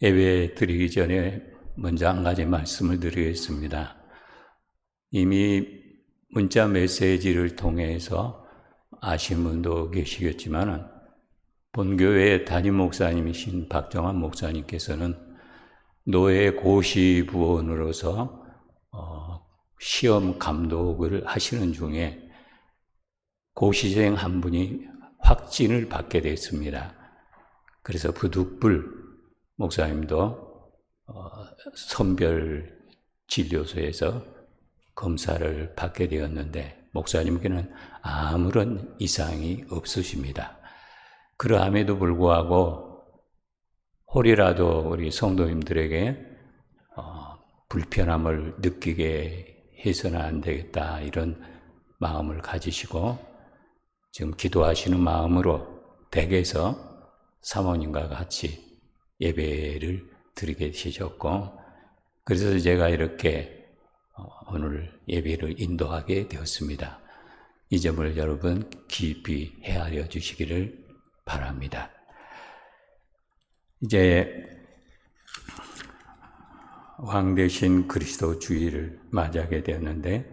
예배 드리기 전에 먼저 한 가지 말씀을 드리겠습니다. 이미 문자 메시지를 통해서 아신 분도 계시겠지만 본교회 담임 목사님이신 박정환 목사님께서는 노예 고시 부원으로서 시험 감독을 하시는 중에 고시생 한 분이 확진을 받게 됐습니다. 그래서 부득불 목사님도 선별 진료소에서 검사를 받게 되었는데 목사님께는 아무런 이상이 없으십니다. 그러함에도 불구하고 혹이라도 우리 성도님들에게 불편함을 느끼게 해서는 안 되겠다 이런 마음을 가지시고 지금 기도하시는 마음으로 댁에서 사모님과 같이 예배를 드리게 되셨고 그래서 제가 이렇게 오늘 예배를 인도하게 되었습니다. 이 점을 여러분 깊이 헤아려 주시기를 바랍니다. 이제 왕 되신 그리스도 주일을 맞이하게 되었는데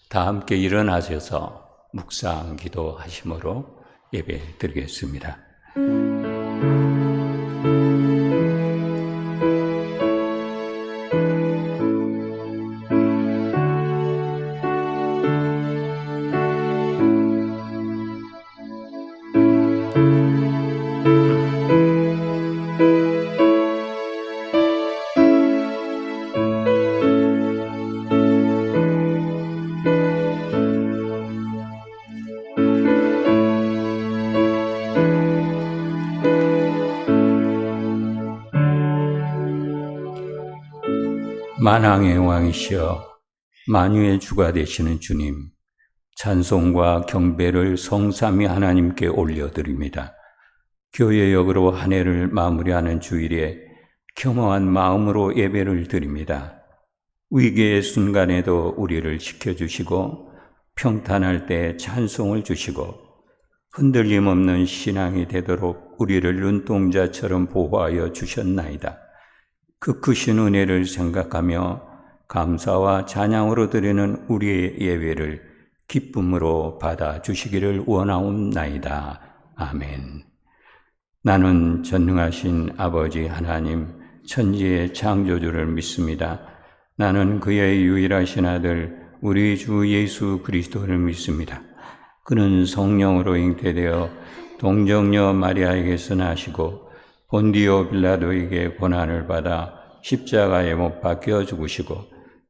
다 함께 일어나셔서 묵상 기도하심으로 예배 드리겠습니다. 만왕의 왕이시여 만유의 주가 되시는 주님, 찬송과 경배를 성삼위 하나님께 올려드립니다. 교회역으로 한 해를 마무리하는 주일에 겸허한 마음으로 예배를 드립니다. 위기의 순간에도 우리를 지켜주시고 평탄할 때 찬송을 주시고 흔들림 없는 신앙이 되도록 우리를 눈동자처럼 보호하여 주셨나이다. 그 크신 은혜를 생각하며 감사와 찬양으로 드리는 우리의 예배를 기쁨으로 받아주시기를 원하옵나이다. 아멘. 나는 전능하신 아버지 하나님 천지의 창조주를 믿습니다. 나는 그의 유일하신 아들 우리 주 예수 그리스도를 믿습니다. 그는 성령으로 잉태되어 동정녀 마리아에게서 나시고 본디오 빌라도에게 고난을 받아 십자가에 못 박혀 죽으시고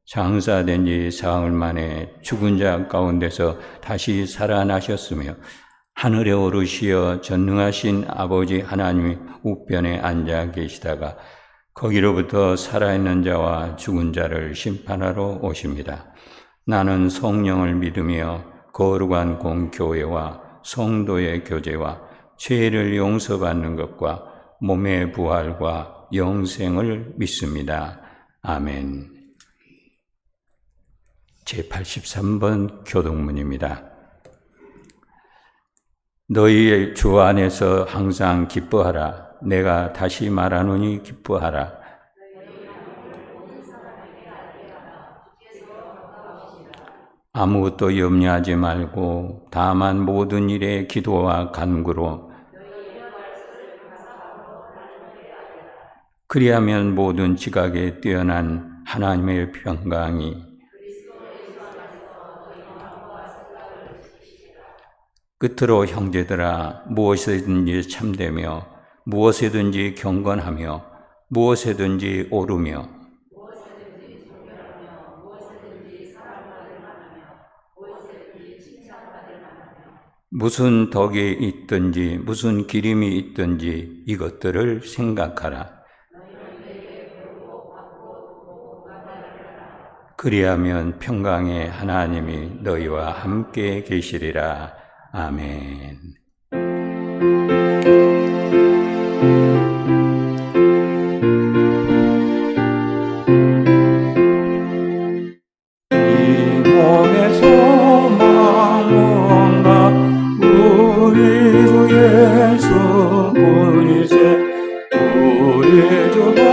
장사된 지 사흘 만에 죽은 자 가운데서 다시 살아나셨으며 하늘에 오르시어 전능하신 아버지 하나님의 우편에 앉아 계시다가 거기로부터 살아있는 자와 죽은 자를 심판하러 오십니다. 나는 성령을 믿으며 거룩한 공교회와 성도의 교제와 죄를 용서받는 것과 몸의 부활과 영생을 믿습니다. 아멘. 제83번 교동문입니다. 너희 주 안에서 항상 기뻐하라. 내가 다시 말하노니 기뻐하라. 아무것도 염려하지 말고 다만 모든 일에 기도와 간구로 그리하면 모든 지각에 뛰어난 하나님의 평강이 끝으로 형제들아 무엇이든지 참되며 무엇이든지 경건하며 무엇이든지 옳으며 무슨 덕이 있든지 무슨 기림이 있든지 이것들을 생각하라. 그리하면 평강의 하나님이 너희와 함께 계시리라. 아멘. 이 몸의 소망원가 우리 주 예수 뿐이세 우리 주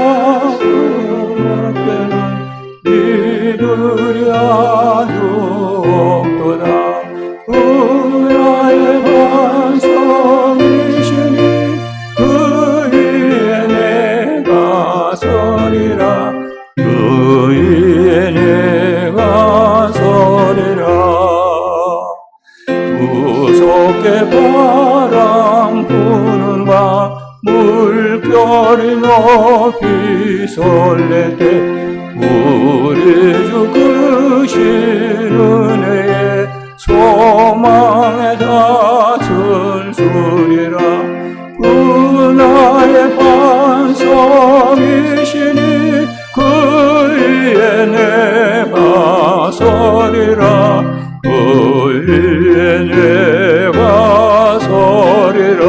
높게 바람 부는 밤 물결이 높이 쏠릴 때 우리 주 크신 은혜에 소망에 닿은 소리라. 은하의 반석이시니 그 위에 내가 서리라. 그 위에 내가 서리라.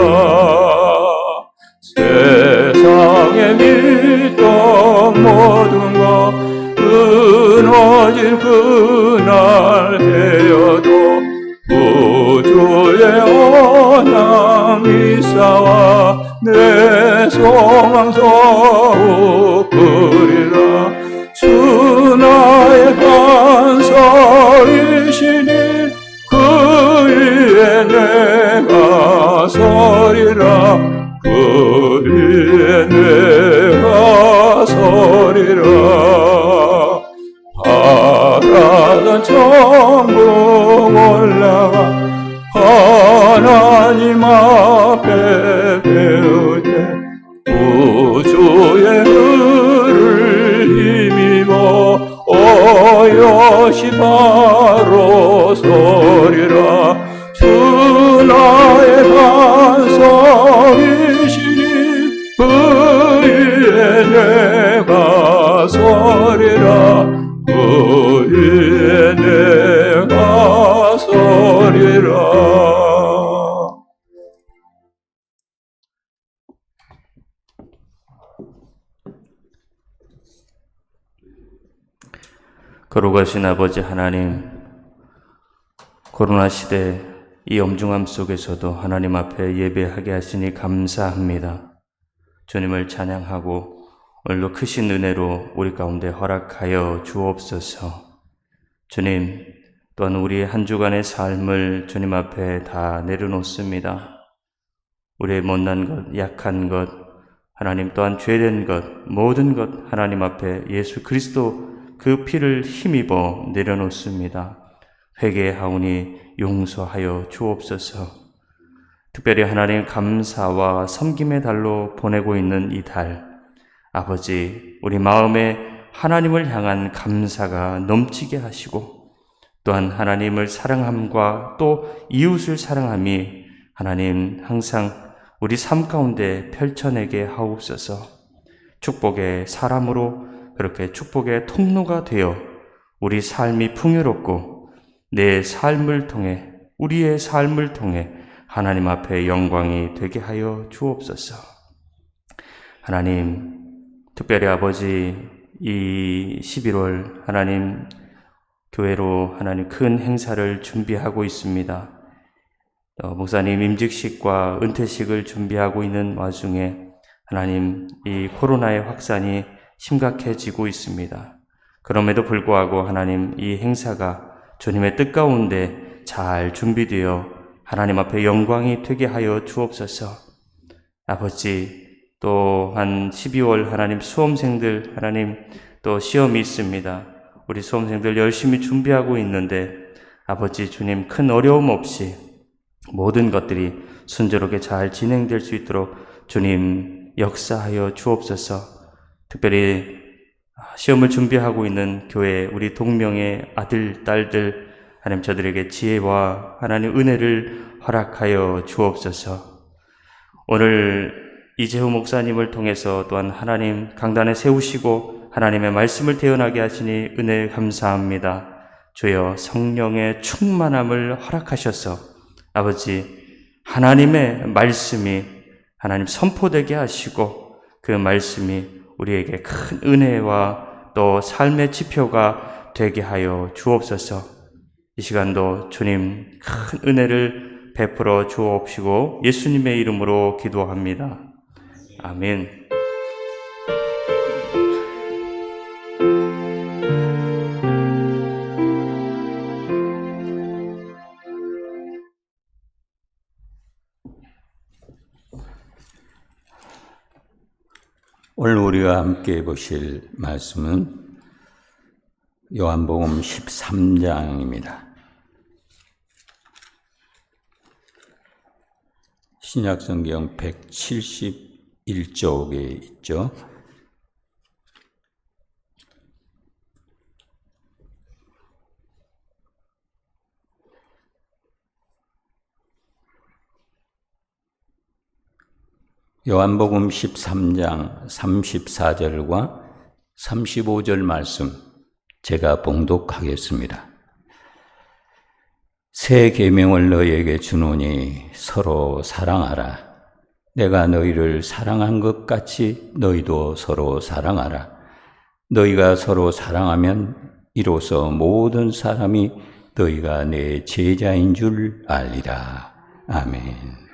세상에 믿던 모든 것 끊어진 그날 되어도 구주의 언약 미사와 내 소망 더욱 크리라. 주 나의 반석이시니 그 위에 내가 서리라. 그 위에 내가 서리라. 바라던 천국 올라가 하나님 앞에 배울 때 구주의 은을 힘입어 오롯이 바로 서리라. 주 나의 반석이시니 그 위에 내가 서리라. 그 위에 내가 서리라. 거룩하신 아버지 하나님, 코로나 시대 이 엄중함 속에서도 하나님 앞에 예배하게 하시니 감사합니다. 주님을 찬양하고 오늘도 크신 은혜로 우리 가운데 허락하여 주옵소서. 주님, 또한 우리의 한 주간의 삶을 주님 앞에 다 내려놓습니다. 우리의 못난 것, 약한 것, 하나님 또한 죄된 것, 모든 것 하나님 앞에 예수 그리스도 그 피를 힘입어 내려놓습니다. 회개하오니 용서하여 주옵소서. 특별히 하나님 감사와 섬김의 달로 보내고 있는 이 달, 아버지, 우리 마음에 하나님을 향한 감사가 넘치게 하시고 또한 하나님을 사랑함과 또 이웃을 사랑함이 하나님 항상 우리 삶 가운데 펼쳐내게 하옵소서. 축복의 사람으로 그렇게 축복의 통로가 되어 우리 삶이 풍요롭고 내 삶을 통해 우리의 삶을 통해 하나님 앞에 영광이 되게 하여 주옵소서. 하나님, 특별히 아버지 이 11월 하나님 교회로 하나님 큰 행사를 준비하고 있습니다. 목사님 임직식과 은퇴식을 준비하고 있는 와중에 하나님 이 코로나의 확산이 심각해지고 있습니다. 그럼에도 불구하고 하나님 이 행사가 주님의 뜻 가운데 잘 준비되어 하나님 앞에 영광이 되게 하여 주옵소서. 아버지, 또한 12월 하나님 수험생들 하나님 또 시험이 있습니다. 우리 수험생들 열심히 준비하고 있는데 아버지 주님 큰 어려움 없이 모든 것들이 순조롭게 잘 진행될 수 있도록 주님 역사하여 주옵소서. 특별히 시험을 준비하고 있는 교회 우리 동명의 아들, 딸들 하나님 저들에게 지혜와 하나님 은혜를 허락하여 주옵소서. 오늘 이재호 목사님을 통해서 또한 하나님 강단에 세우시고 하나님의 말씀을 태어나게 하시니 은혜 감사합니다. 주여 성령의 충만함을 허락하셔서 아버지 하나님의 말씀이 하나님 선포되게 하시고 그 말씀이 우리에게 큰 은혜와 또 삶의 지표가 되게 하여 주옵소서. 이 시간도 주님 큰 은혜를 베풀어 주옵시고 예수님의 이름으로 기도합니다. 아멘. 오늘 우리가 함께 보실 말씀은 요한복음 13장입니다. 신약성경 171쪽에 있죠. 요한복음 13장 34절과 35절 말씀 제가 봉독하겠습니다. 새 계명을 너희에게 주노니 서로 사랑하라. 내가 너희를 사랑한 것 같이 너희도 서로 사랑하라. 너희가 서로 사랑하면 이로써 모든 사람이 너희가 내 제자인 줄 알리라. 아멘.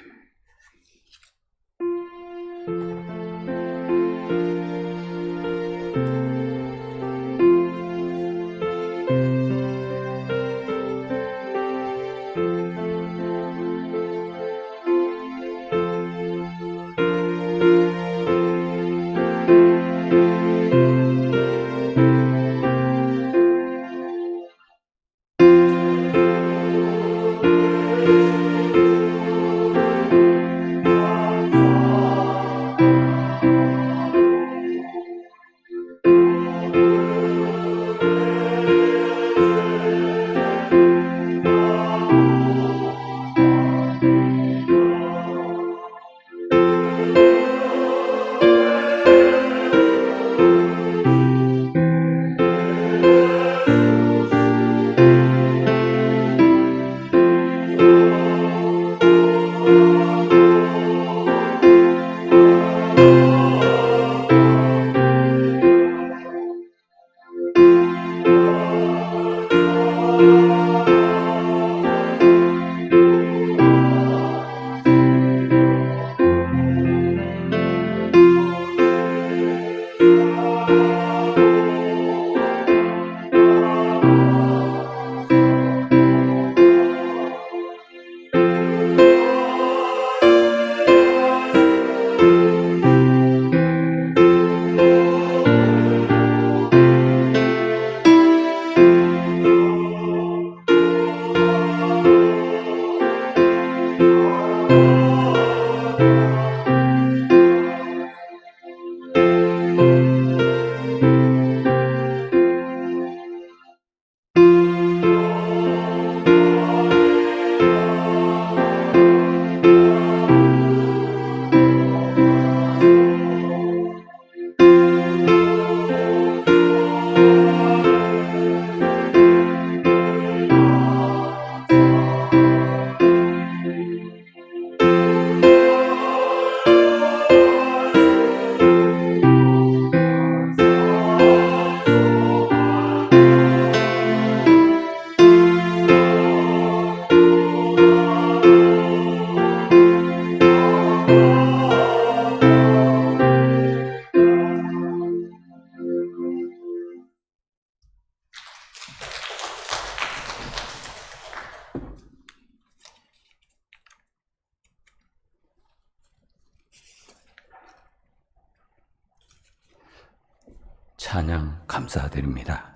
찬양 감사드립니다.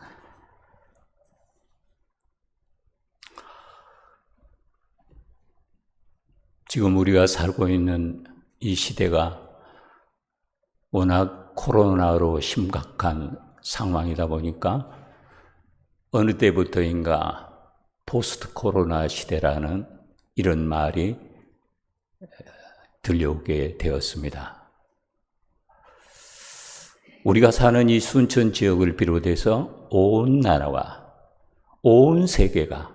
지금 우리가 살고 있는 이 시대가 워낙 코로나로 심각한 상황이다 보니까 어느 때부터인가 포스트 코로나 시대라는 이런 말이 들려오게 되었습니다. 우리가 사는 이 순천 지역을 비롯해서 온 나라와 온 세계가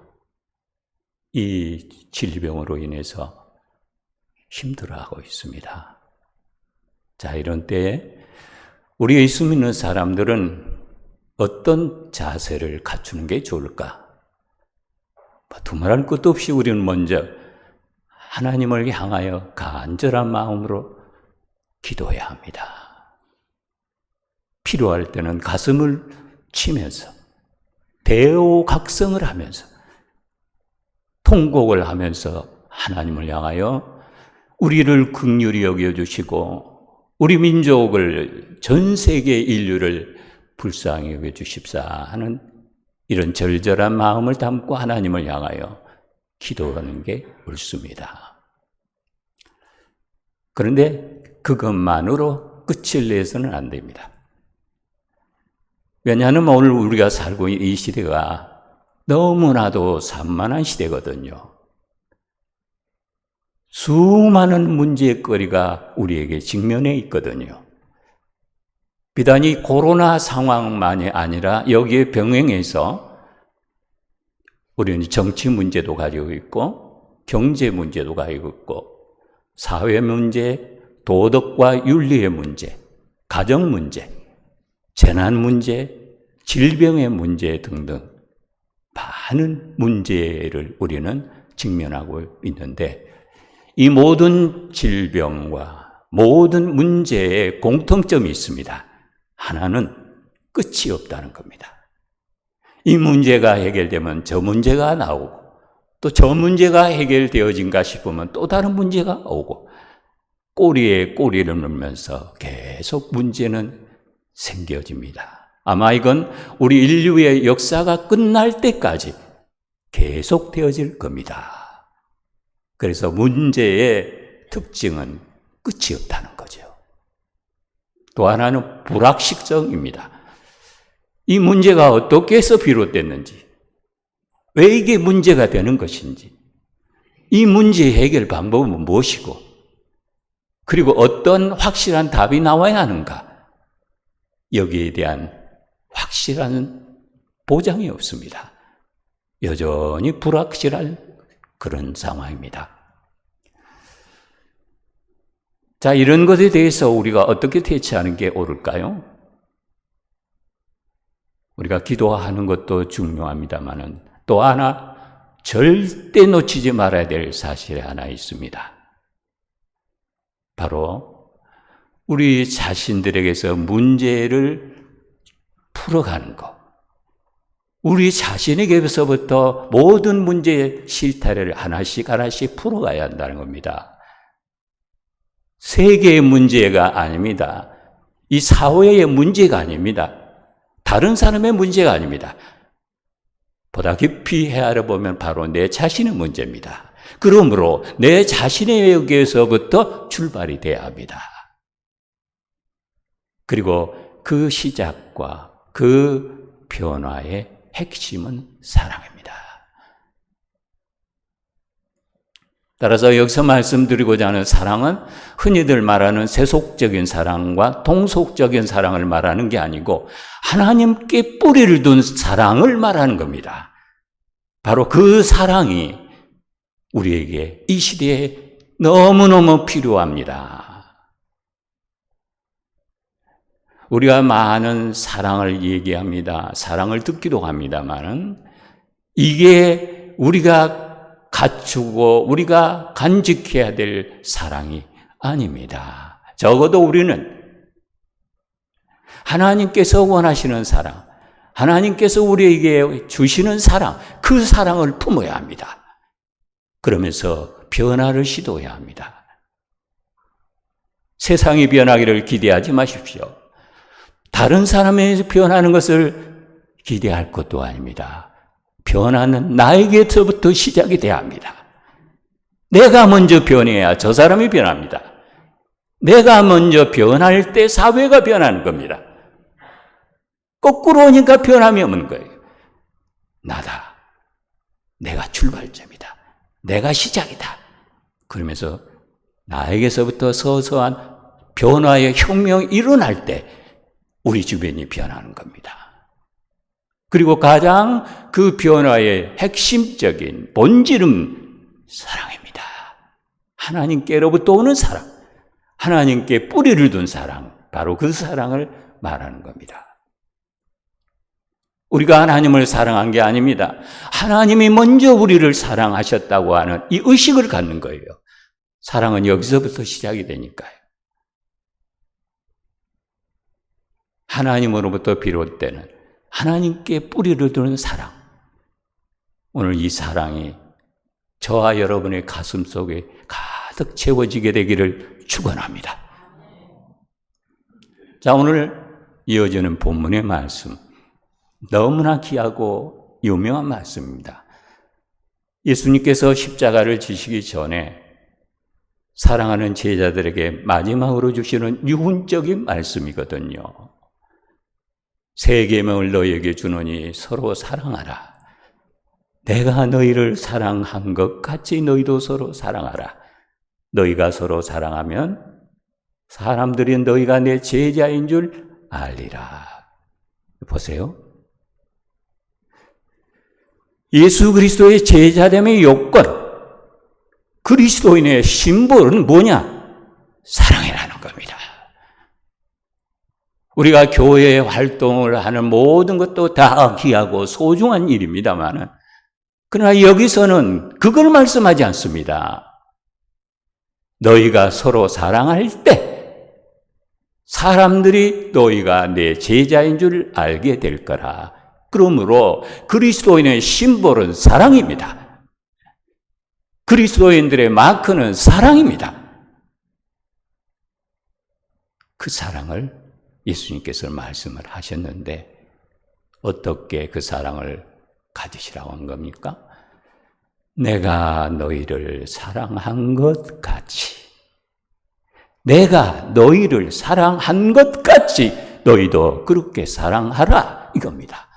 이 질병으로 인해서 힘들어하고 있습니다. 자, 이런 때에 우리 예수 믿는 사람들은 어떤 자세를 갖추는 게 좋을까? 두말할 것도 없이 우리는 먼저 하나님을 향하여 간절한 마음으로 기도해야 합니다. 필요할 때는 가슴을 치면서 대오각성을 하면서 통곡을 하면서 하나님을 향하여 우리를 긍휼히 여겨주시고 우리 민족을 전 세계 인류를 불쌍히 여겨주십사 하는 이런 절절한 마음을 담고 하나님을 향하여 기도하는 게 옳습니다. 그런데 그것만으로 끝을 내서는 안 됩니다. 왜냐하면 오늘 우리가 살고 있는 이 시대가 너무나도 산만한 시대거든요. 수많은 문제거리가 우리에게 직면해 있거든요. 비단 이 코로나 상황만이 아니라 여기에 병행해서 우리는 정치 문제도 가지고 있고 경제 문제도 가지고 있고 사회 문제, 도덕과 윤리의 문제, 가정 문제, 재난 문제, 질병의 문제 등등 많은 문제를 우리는 직면하고 있는데 이 모든 질병과 모든 문제에 공통점이 있습니다. 하나는 끝이 없다는 겁니다. 이 문제가 해결되면 저 문제가 나오고 또 저 문제가 해결되어진가 싶으면 또 다른 문제가 오고 꼬리에 꼬리를 물면서 계속 문제는 생겨집니다. 아마 이건 우리 인류의 역사가 끝날 때까지 계속 되어질 겁니다. 그래서 문제의 특징은 끝이 없다는 거죠. 또 하나는 불확실성입니다. 이 문제가 어떻게 해서 비롯됐는지, 왜 이게 문제가 되는 것인지, 이 문제의 해결 방법은 무엇이고, 그리고 어떤 확실한 답이 나와야 하는가, 여기에 대한 확실한 보장이 없습니다. 여전히 불확실한 그런 상황입니다. 자, 이런 것에 대해서 우리가 어떻게 대처하는 게 옳을까요? 우리가 기도하는 것도 중요합니다만은 또 하나 절대 놓치지 말아야 될 사실이 하나 있습니다. 바로 우리 자신들에게서 문제를 풀어가는 것. 우리 자신에게서부터 모든 문제의 실타래를 하나씩 하나씩 풀어가야 한다는 겁니다. 세계의 문제가 아닙니다. 이 사회의 문제가 아닙니다. 다른 사람의 문제가 아닙니다. 보다 깊이 헤아려 보면 바로 내 자신의 문제입니다. 그러므로 내 자신에게서부터 출발이 돼야 합니다. 그리고 그 시작과 그 변화의 핵심은 사랑입니다. 따라서 여기서 말씀드리고자 하는 사랑은 흔히들 말하는 세속적인 사랑과 통속적인 사랑을 말하는 게 아니고 하나님께 뿌리를 둔 사랑을 말하는 겁니다. 바로 그 사랑이 우리에게 이 시대에 너무너무 필요합니다. 우리가 많은 사랑을 얘기합니다. 사랑을 듣기도 합니다만은 이게 우리가 갖추고 우리가 간직해야 될 사랑이 아닙니다. 적어도 우리는 하나님께서 원하시는 사랑, 하나님께서 우리에게 주시는 사랑, 그 사랑을 품어야 합니다. 그러면서 변화를 시도해야 합니다. 세상이 변하기를 기대하지 마십시오. 다른 사람이 변하는 것을 기대할 것도 아닙니다. 변화는 나에게서부터 시작이 돼야 합니다. 내가 먼저 변해야 저 사람이 변합니다. 내가 먼저 변할 때 사회가 변하는 겁니다. 거꾸로 오니까 변함이 없는 거예요. 나다. 내가 출발점이다. 내가 시작이다. 그러면서 나에게서부터 서서한 변화의 혁명이 일어날 때 우리 주변이 변하는 겁니다. 그리고 가장 그 변화의 핵심적인 본질은 사랑입니다. 하나님께로부터 오는 사랑, 하나님께 뿌리를 둔 사랑, 바로 그 사랑을 말하는 겁니다. 우리가 하나님을 사랑한 게 아닙니다. 하나님이 먼저 우리를 사랑하셨다고 하는 이 의식을 갖는 거예요. 사랑은 여기서부터 시작이 되니까요. 하나님으로부터 비롯되는 하나님께 뿌리를 두는 사랑. 오늘 이 사랑이 저와 여러분의 가슴 속에 가득 채워지게 되기를 축원합니다. 자, 오늘 이어지는 본문의 말씀. 너무나 귀하고 유명한 말씀입니다. 예수님께서 십자가를 지시기 전에 사랑하는 제자들에게 마지막으로 주시는 유훈적인 말씀이거든요. 새 계명을 너희에게 주노니 서로 사랑하라. 내가 너희를 사랑한 것 같이 너희도 서로 사랑하라. 너희가 서로 사랑하면 사람들이 너희가 내 제자인 줄 알리라. 보세요. 예수 그리스도의 제자됨의 요건, 그리스도인의 심볼은 뭐냐? 사랑이라는 겁니다. 우리가 교회에 활동을 하는 모든 것도 다 귀하고 소중한 일입니다만, 그러나 여기서는 그걸 말씀하지 않습니다. 너희가 서로 사랑할 때 사람들이 너희가 내 제자인 줄 알게 될 거라. 그러므로 그리스도인의 심볼은 사랑입니다. 그리스도인들의 마크는 사랑입니다. 그 사랑을 예수님께서 말씀을 하셨는데 어떻게 그 사랑을 가지시라고 한 겁니까? 내가 너희를 사랑한 것 같이, 내가 너희를 사랑한 것 같이 너희도 그렇게 사랑하라 이겁니다.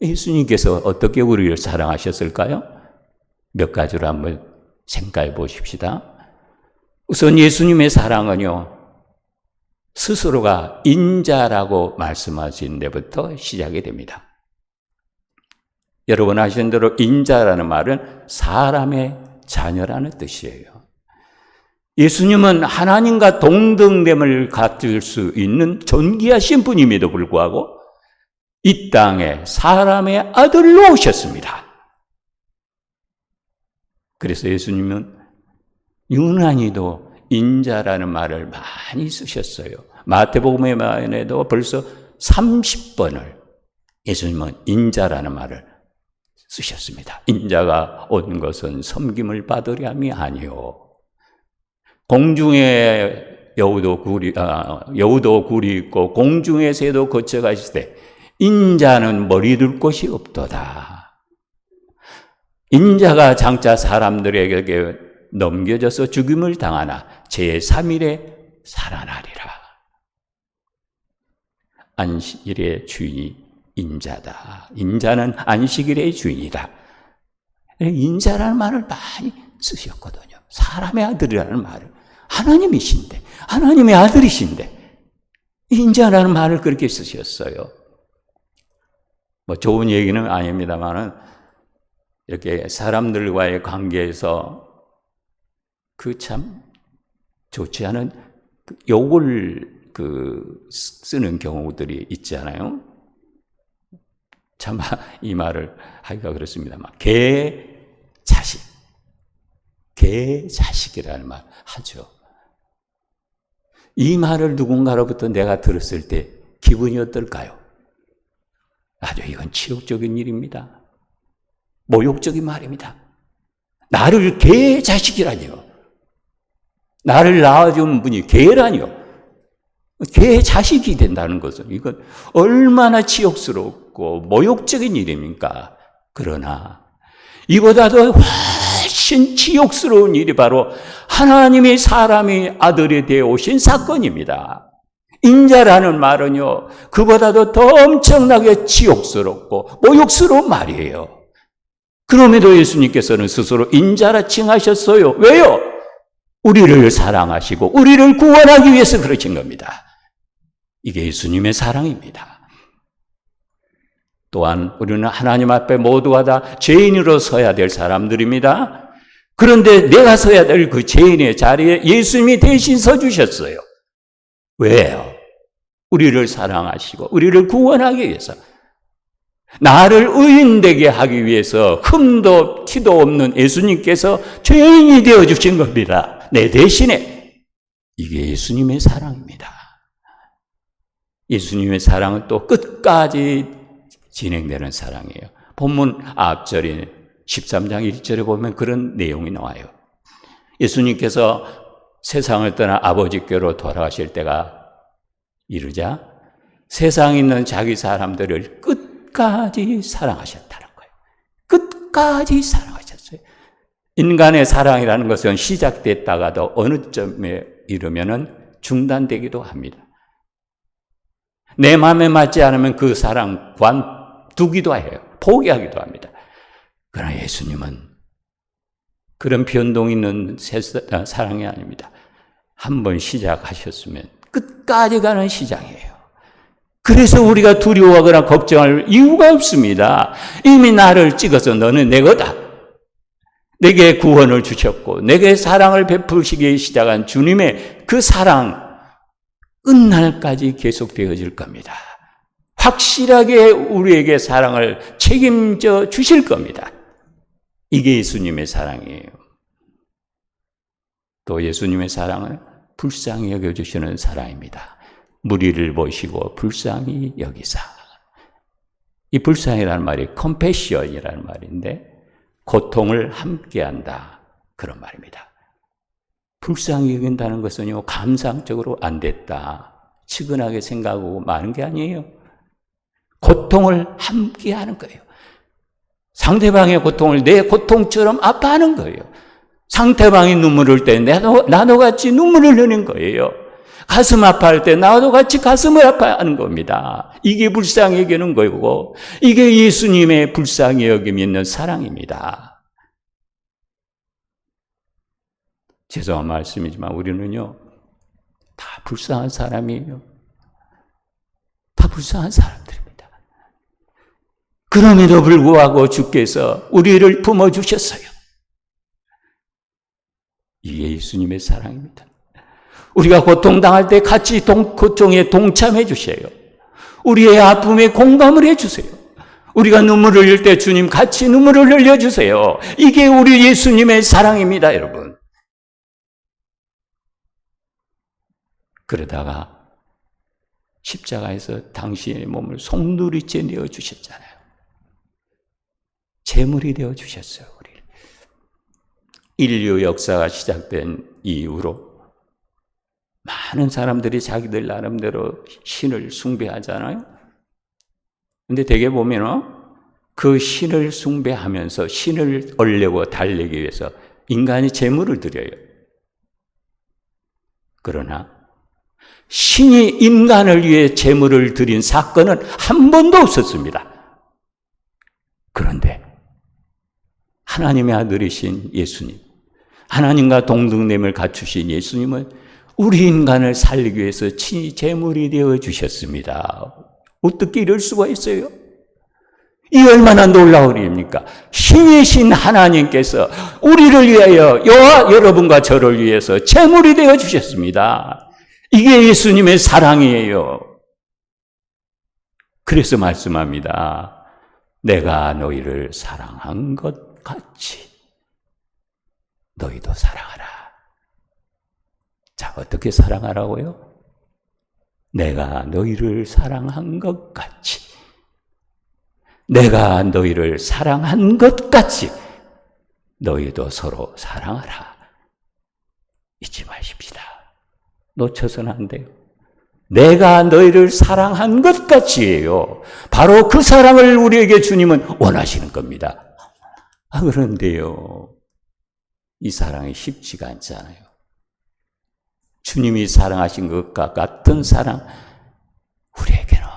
예수님께서 어떻게 우리를 사랑하셨을까요? 몇 가지로 한번 생각해 보십시다. 우선 예수님의 사랑은요, 스스로가 인자라고 말씀하신 데부터 시작이 됩니다. 여러분 아시는 대로 인자라는 말은 사람의 자녀라는 뜻이에요. 예수님은 하나님과 동등됨을 갖출 수 있는 존귀하신 분임에도 불구하고 이 땅에 사람의 아들로 오셨습니다. 그래서 예수님은 유난히도 인자라는 말을 많이 쓰셨어요. 마태복음에도 벌써 30번을 예수님은 인자라는 말을 쓰셨습니다. 인자가 온 것은 섬김을 받으려 함이 아니요. 공중에 여우도 굴이 있고 공중에 새도 거쳐가 있을 때 인자는 머리 둘 곳이 없도다. 인자가 장차 사람들에게 넘겨져서 죽임을 당하나 제3일에 살아나리라. 안식일의 주인이 인자다. 인자는 안식일의 주인이다. 인자라는 말을 많이 쓰셨거든요. 사람의 아들이라는 말을. 하나님이신데, 하나님의 아들이신데 인자라는 말을 그렇게 쓰셨어요. 뭐 좋은 얘기는 아닙니다만은 이렇게 사람들과의 관계에서 그 참 좋지 않은 욕을 쓰는 경우들이 있잖아요. 참 이 말을 하기가 그렇습니다만 개자식이라는 말 하죠. 이 말을 누군가로부터 내가 들었을 때 기분이 어떨까요? 아주 이건 치욕적인 일입니다. 모욕적인 말입니다. 나를 개자식이라니요. 나를 낳아준 분이 개라니요. 개자식이 된다는 것은 이건 얼마나 치욕스럽고 모욕적인 일입니까? 그러나 이보다도 훨씬 치욕스러운 일이 바로 하나님의 사람이 아들이 되어 오신 사건입니다. 인자라는 말은요, 그보다도 더 엄청나게 치욕스럽고 모욕스러운 말이에요. 그럼에도 예수님께서는 스스로 인자라 칭하셨어요. 왜요? 우리를 사랑하시고 우리를 구원하기 위해서 그러신 겁니다. 이게 예수님의 사랑입니다. 또한 우리는 하나님 앞에 모두가 다 죄인으로 서야 될 사람들입니다. 그런데 내가 서야 될 그 죄인의 자리에 예수님이 대신 서주셨어요. 왜요? 우리를 사랑하시고 우리를 구원하기 위해서, 나를 의인되게 하기 위해서 흠도 티도 없는 예수님께서 죄인이 되어주신 겁니다. 내 대신에. 이게 예수님의 사랑입니다. 예수님의 사랑은 또 끝까지 진행되는 사랑이에요. 본문 앞절인 13장 1절에 보면 그런 내용이 나와요. 예수님께서 세상을 떠나 아버지께로 돌아가실 때가 이르자 세상에 있는 자기 사람들을 끝까지 사랑하셨다는 거예요. 끝까지 사랑하셨어요. 인간의 사랑이라는 것은 시작됐다가도 어느 점에 이르면은 중단되기도 합니다. 내 마음에 맞지 않으면 그 사랑 관두기도 해요. 포기하기도 합니다. 그러나 예수님은 그런 변동 있는 사랑이 아닙니다. 한번 시작하셨으면 끝까지 가는 시장이에요. 그래서 우리가 두려워하거나 걱정할 이유가 없습니다. 이미 나를 찍어서 너는 내 거다. 내게 구원을 주셨고 내게 사랑을 베푸시기 시작한 주님의 그 사랑 끝날까지 계속되어질 겁니다. 확실하게 우리에게 사랑을 책임져 주실 겁니다. 이게 예수님의 사랑이에요. 또 예수님의 사랑은 불쌍히 여겨주시는 사랑입니다. 무리를 보시고 불쌍히 여기사. 이 불쌍이라는 말이 compassion이라는 말인데 고통을 함께한다 그런 말입니다. 불쌍히 여긴다는 것은요 감상적으로 안 됐다 측은하게 생각하고 마는 게 아니에요. 고통을 함께하는 거예요. 상대방의 고통을 내 고통처럼 아파하는 거예요. 상대방이 눈물을 흘릴 때 나도 같이 눈물을 흘리는 거예요. 가슴 아파할 때 나도 같이 가슴을 아파하는 겁니다. 이게 불쌍히 여기는 거고 이게 예수님의 불쌍히 여김이 있는 사랑입니다. 죄송한 말씀이지만 우리는요 다 불쌍한 사람이에요. 다 불쌍한 사람들입니다. 그럼에도 불구하고 주께서 우리를 품어주셨어요. 이게 예수님의 사랑입니다. 우리가 고통당할 때 같이 고통에 동참해 주셔요. 우리의 아픔에 공감을 해 주세요. 우리가 눈물을 흘릴 때 주님 같이 눈물을 흘려주세요. 이게 우리 예수님의 사랑입니다, 여러분. 그러다가 십자가에서 당신의 몸을 송두리째 내어주셨잖아요. 제물이 되어주셨어요, 우리. 인류 역사가 시작된 이후로 많은 사람들이 자기들 나름대로 신을 숭배하잖아요. 근데 대개 보면 그 신을 숭배하면서 신을 얻려고 달래기 위해서 인간이 제물을 드려요. 그러나 신이 인간을 위해 제물을 드린 사건은 한 번도 없었습니다. 그런데 하나님의 아들이신 예수님, 하나님과 동등됨을 갖추신 예수님은 우리 인간을 살리기 위해서 친히 제물이 되어 주셨습니다. 어떻게 이럴 수가 있어요? 이 얼마나 놀라운 일입니까? 신이신 하나님께서 우리를 위하여 여와 여러분과 저를 위해서 제물이 되어 주셨습니다. 이게 예수님의 사랑이에요. 그래서 말씀합니다. 내가 너희를 사랑한 것 같이 너희도 사랑하라. 자, 어떻게 사랑하라고요? 내가 너희를 사랑한 것 같이. 내가 너희를 사랑한 것 같이 너희도 서로 사랑하라. 잊지 마십시다. 놓쳐서는 안 돼요. 내가 너희를 사랑한 것 같이예요. 바로 그 사랑을 우리에게 주님은 원하시는 겁니다. 그런데요, 이 사랑이 쉽지가 않잖아요. 주님이 사랑하신 것과 같은 사랑, 우리에게는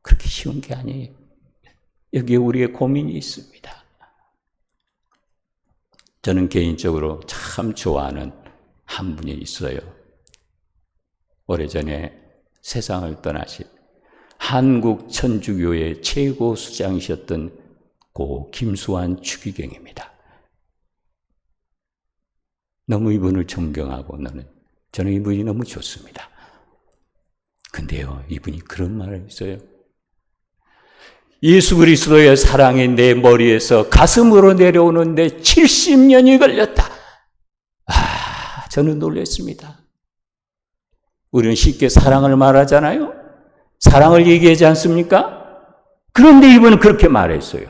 그렇게 쉬운 게 아니에요. 여기에 우리의 고민이 있습니다. 저는 개인적으로 참 좋아하는 한 분이 있어요. 오래전에 세상을 떠나신 한국 천주교의 최고 수장이셨던 고 김수환 추기경입니다. 너무 이분을 존경하고 저는 이분이 너무 좋습니다. 근데요, 이분이 그런 말을 했어요. 예수 그리스도의 사랑이 내 머리에서 가슴으로 내려오는데 70년이 걸렸다. 저는 놀랐습니다. 우리는 쉽게 사랑을 말하잖아요. 사랑을 얘기하지 않습니까? 그런데 이분은 그렇게 말했어요.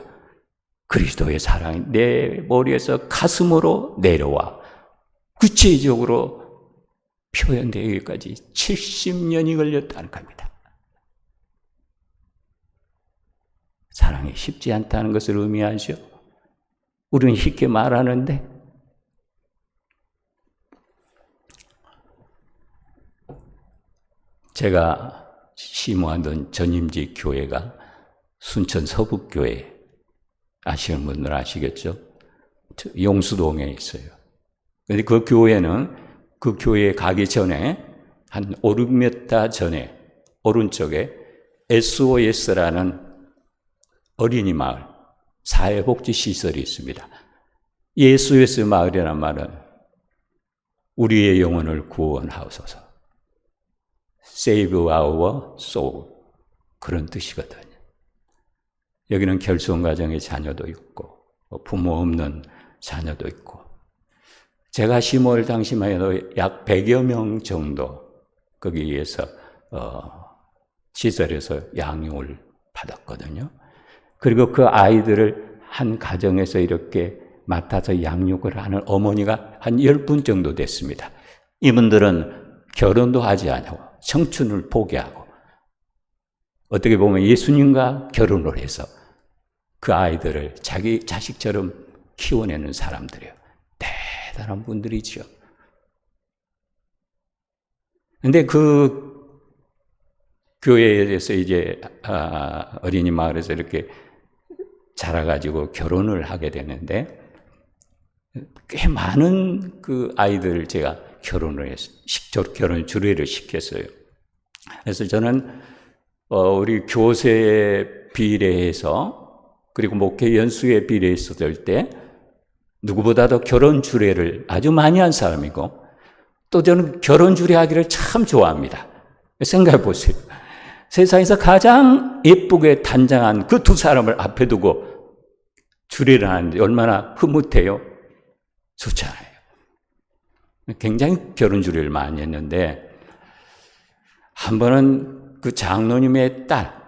그리스도의 사랑이 내 머리에서 가슴으로 내려와 구체적으로 표현되기까지 70년이 걸렸다는 겁니다. 사랑이 쉽지 않다는 것을 의미하죠. 우리는 쉽게 말하는데 제가 심호하던 전임지 교회가 순천 서북교회, 아시는 분들 아시겠죠? 용수동에 있어요. 근데 그 교회는 그 교회에 가기 전에 한 5, 6m 전에 오른쪽에 SOS라는 어린이 마을, 사회복지 시설이 있습니다. 이 SOS 마을이라는 말은 우리의 영혼을 구원하소서, Save our soul, 그런 뜻이거든요. 여기는 결손가정의 자녀도 있고 부모 없는 자녀도 있고, 제가 심호할 당시만 해도 약 100여 명 정도 거기에서 시설에서 양육을 받았거든요. 그리고 그 아이들을 한 가정에서 이렇게 맡아서 양육을 하는 어머니가 한 10분 정도 됐습니다. 이분들은 결혼도 하지 않고 청춘을 포기하고 어떻게 보면 예수님과 결혼을 해서 그 아이들을 자기 자식처럼 키워내는 사람들이에요. 대단한 분들이죠. 근데 그 교회에서 이제 어린이 마을에서 이렇게 자라가지고 결혼을 하게 되는데, 꽤 많은 그 아이들을 제가 결혼을 했어요. 결혼 주례를 시켰어요. 그래서 저는 우리 교세에 비례해서, 그리고 목회 연수에 비례했을 때 누구보다도 결혼 주례를 아주 많이 한 사람이고, 또 저는 결혼 주례하기를 참 좋아합니다. 생각해 보세요. 세상에서 가장 예쁘게 단장한 그 두 사람을 앞에 두고 주례를 하는데 얼마나 흐뭇해요? 좋잖아요. 굉장히 결혼 주례를 많이 했는데, 한 번은 그 장로님의 딸,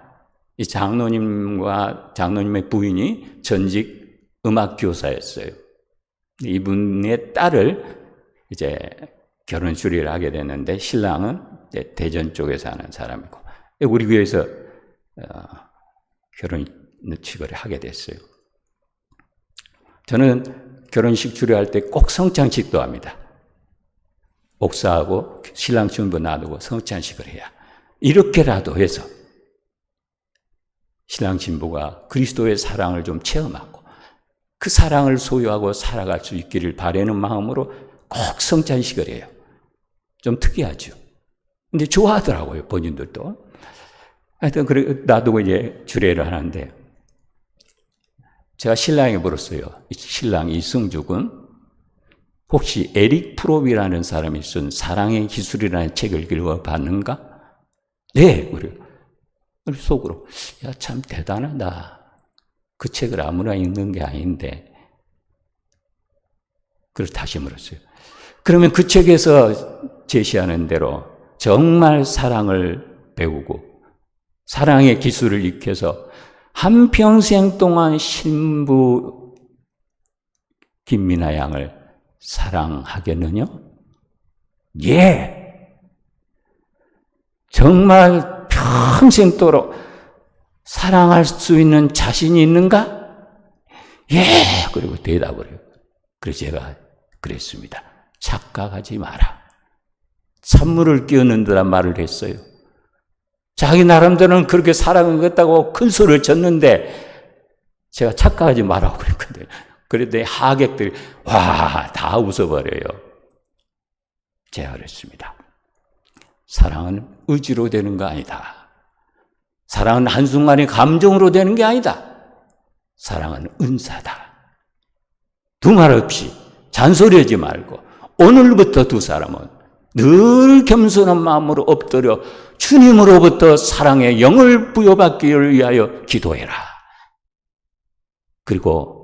이 장로님의 부인이 전직 음악 교사였어요. 이분의 딸을 이제 결혼 주례를 하게 됐는데, 신랑은 이제 대전 쪽에 사는 사람이고, 우리 교회에서 결혼식을 하게 됐어요. 저는 결혼식 주례할 때 꼭 성찬식도 합니다. 목사하고 신랑 신부 놔두고 성찬식을 해야, 이렇게라도 해서 신랑 신부가 그리스도의 사랑을 좀 체험하고 그 사랑을 소유하고 살아갈 수 있기를 바라는 마음으로 꼭 성찬식을 해요. 좀 특이하죠. 근데 좋아하더라고요, 본인들도. 하여튼 그래 놔두고 이제 주례를 하는데, 제가 신랑에게 물었어요. 신랑 이승죽은 혹시 에릭 프롭이라는 사람이 쓴 사랑의 기술이라는 책을 읽어봤는가? 네, 그래요. 속으로, 야, 참 대단하다. 그 책을 아무나 읽는 게 아닌데. 그래서 다시 물었어요. 그러면 그 책에서 제시하는 대로 정말 사랑을 배우고 사랑의 기술을 익혀서 한평생 동안 신부 김미나 양을 사랑하겠느냐? 예! 정말 평생도록 사랑할 수 있는 자신이 있는가? 예! 그리고 대답을 해요. 그래서 제가 그랬습니다. 착각하지 마라. 찬물을 끼얹는다는 말을 했어요. 자기 나름대로는 그렇게 사랑하겠다고 큰 소리를 쳤는데 제가 착각하지 말라고 그랬거든요. 그랬더니 하객들이 와, 다 웃어버려요. 제가 그랬습니다. 사랑은 의지로 되는 거 아니다. 사랑은 한순간의 감정으로 되는 게 아니다. 사랑은 은사다. 두말 없이 잔소리하지 말고 오늘부터 두 사람은 늘 겸손한 마음으로 엎드려 주님으로부터 사랑의 영을 부여받기를 위하여 기도해라. 그리고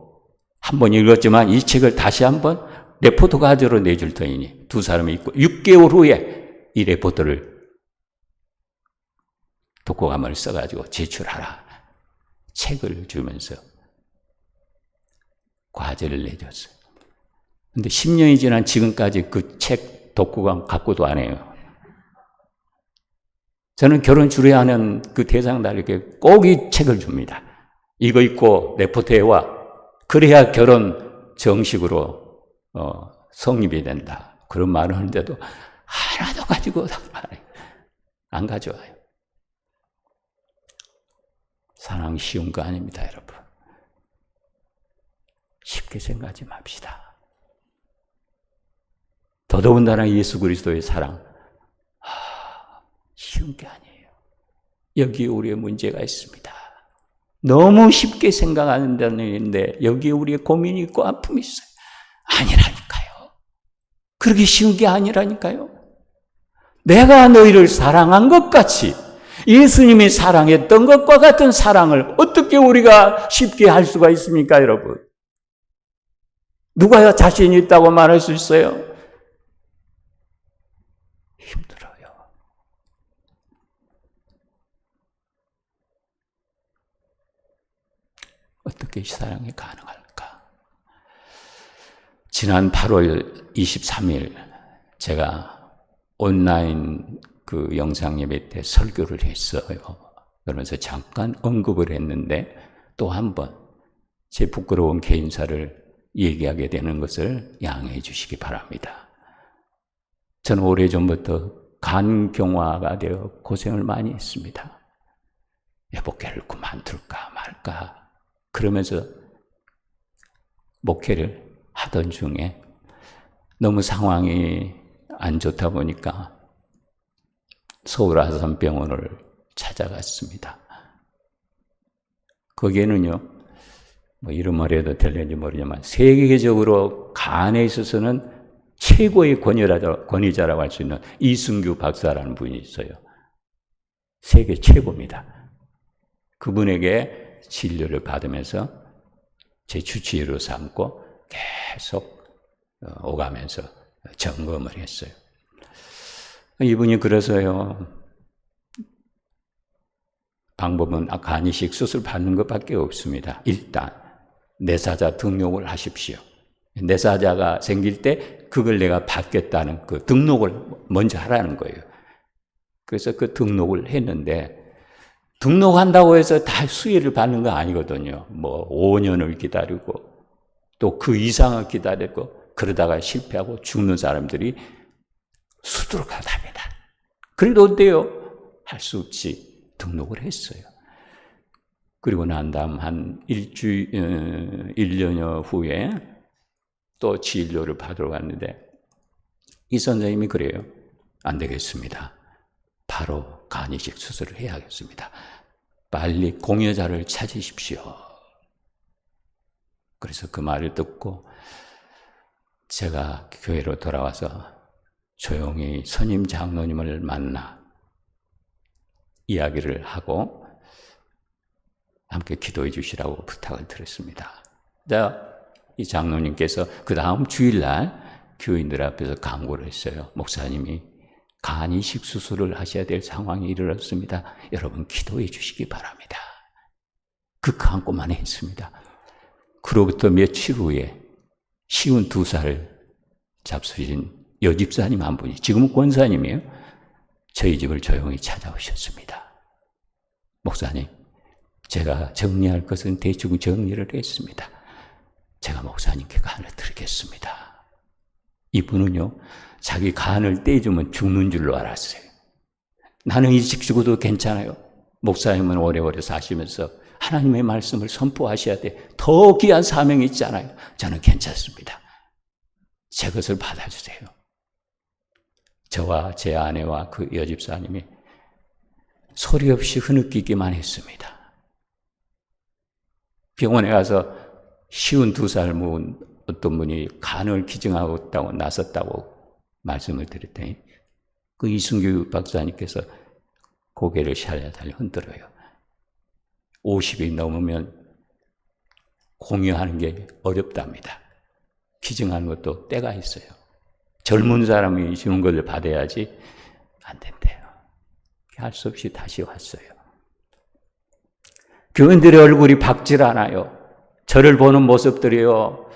한 번 읽었지만 이 책을 다시 한번 레포트 가지로 내줄 터이니 두 사람이 있고 6개월 후에 이 레포트를 독후감을 써가지고 제출하라. 책을 주면서 과제를 내줬어요. 근데 10년이 지난 지금까지 그 책 독후감 갖고도 안 해요. 저는 결혼 주례하는 그 대상들에게 꼭 이 책을 줍니다. 이거 읽고 레포트해와. 그래야 결혼 정식으로 성립이 된다. 그런 말을 하는데도 하나도 가지고 말해요. 안 가져와요. 사랑 쉬운 거 아닙니다, 여러분. 쉽게 생각하지 맙시다. 더더군다나 예수 그리스도의 사랑, 쉬운 게 아니에요. 여기에 우리의 문제가 있습니다. 너무 쉽게 생각하는 일인데 여기에 우리의 고민이 있고 아픔이 있어요. 아니라니까요. 그렇게 쉬운 게 아니라니까요. 내가 너희를 사랑한 것 같이 예수님이 사랑했던 것과 같은 사랑을 어떻게 우리가 쉽게 할 수가 있습니까, 여러분? 누가 자신 있다고 말할 수 있어요? 힘들어요. 어떻게 이 사랑이 가능할까? 지난 8월 23일 제가 온라인 그 영상 예배 때 설교를 했어요. 그러면서 잠깐 언급을 했는데 또 한 번 제 부끄러운 개인사를 얘기하게 되는 것을 양해해 주시기 바랍니다. 저는 오래전부터 간경화가 되어 고생을 많이 했습니다. 목회를 그만둘까 말까 그러면서 목회를 하던 중에 너무 상황이 안 좋다 보니까 서울 아산병원을 찾아갔습니다. 거기에는요, 뭐 이런 말 해도 될는지 모르지만 세계적으로 간에 있어서는 최고의 권위자라고 할 수 있는 이승규 박사라는 분이 있어요. 세계 최고입니다. 그분에게 진료를 받으면서 제 주치의로 삼고 계속 오가면서 점검을 했어요. 이분이 그래서요, 방법은 간이식 수술 받는 것밖에 없습니다. 일단 내사자 등록을 하십시오. 내사자가 생길 때 그걸 내가 받겠다는 그 등록을 먼저 하라는 거예요. 그래서 그 등록을 했는데 등록한다고 해서 다 수혜를 받는 거 아니거든요. 뭐 5년을 기다리고 또 그 이상을 기다리고 그러다가 실패하고 죽는 사람들이 수두룩하답니다. 그래도 어때요? 할 수 없이 등록을 했어요. 그리고 난 다음 한 1년여 후에 또 진료를 받으러 갔는데 이 선생님이 그래요. 안 되겠습니다. 바로 간이식 수술을 해야겠습니다. 빨리 공여자를 찾으십시오. 그래서 그 말을 듣고 제가 교회로 돌아와서 조용히 선임 장로님을 만나 이야기를 하고 함께 기도해 주시라고 부탁을 드렸습니다. 이 장로님께서 그 다음 주일날 교인들 앞에서 강구를 했어요. 목사님이 간이식 수술을 하셔야 될 상황이 이르렀습니다. 여러분 기도해 주시기 바랍니다. 그 강구만 했습니다. 그로부터 며칠 후에 52살 잡수신 여집사님 한 분이, 지금은 권사님이에요. 저희 집을 조용히 찾아오셨습니다. 목사님, 제가 정리할 것은 대충 정리를 했습니다. 제가 목사님께 간을 드리겠습니다. 이분은요, 자기 간을 떼주면 죽는 줄로 알았어요. 나는 일찍 죽어도 괜찮아요. 목사님은 오래오래 사시면서 하나님의 말씀을 선포하셔야 돼. 더 귀한 사명이 있잖아요. 저는 괜찮습니다. 제 것을 받아주세요. 저와 제 아내와 그 여집사님이 소리 없이 흐느끼기만 했습니다. 병원에 가서 52살 먹은 어떤 분이 간을 기증하고 있다고 나섰다고 말씀을 드렸더니 그 이승규 박사님께서 고개를 샬라샬라 흔들어요. 50이 넘으면 공유하는 게 어렵답니다. 기증하는 것도 때가 있어요. 젊은 사람이 주는 것을 받아야지 안 된대요. 할 수 없이 다시 왔어요. 교인들의 얼굴이 밝질 않아요. 저를 보는 모습들이요,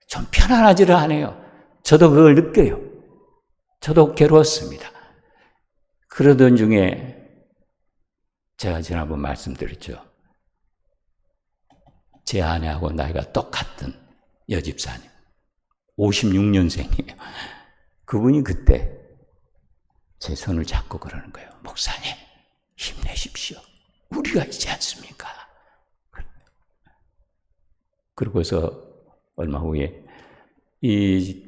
좀 편안하지를 않아요. 저도 그걸 느껴요. 저도 괴로웠습니다. 그러던 중에 제가 지난번 말씀드렸죠. 제 아내하고 나이가 똑같은 여집사님, 56년생이에요. 그분이 그때 제 손을 잡고 그러는 거예요. 목사님, 힘내십시오. 우리가 있지 않습니까? 그러고서 얼마 후에 이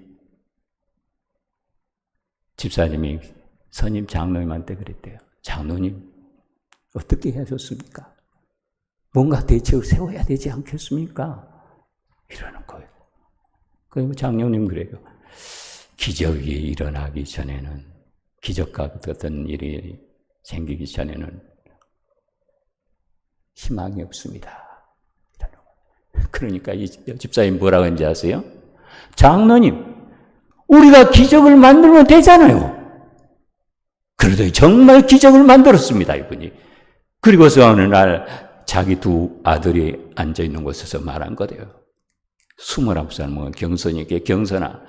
집사님이 선임 장로님한테 그랬대요. 장로님, 어떻게 해야 좋습니까? 뭔가 대책을 세워야 되지 않겠습니까? 이러는 거예요. 그리고 장로님 그래요. 기적이 일어나기 전에는, 기적과 같은 일이 생기기 전에는 희망이 없습니다. 그러니까 이 집사님 뭐라고 했는지 아세요? 장로님, 우리가 기적을 만들면 되잖아요. 그러더니 정말 기적을 만들었습니다, 이분이. 그리고서 어느 날 자기 두 아들이 앉아있는 곳에서 말한 거래요. 21살 먹은 경선이에게, 경선아,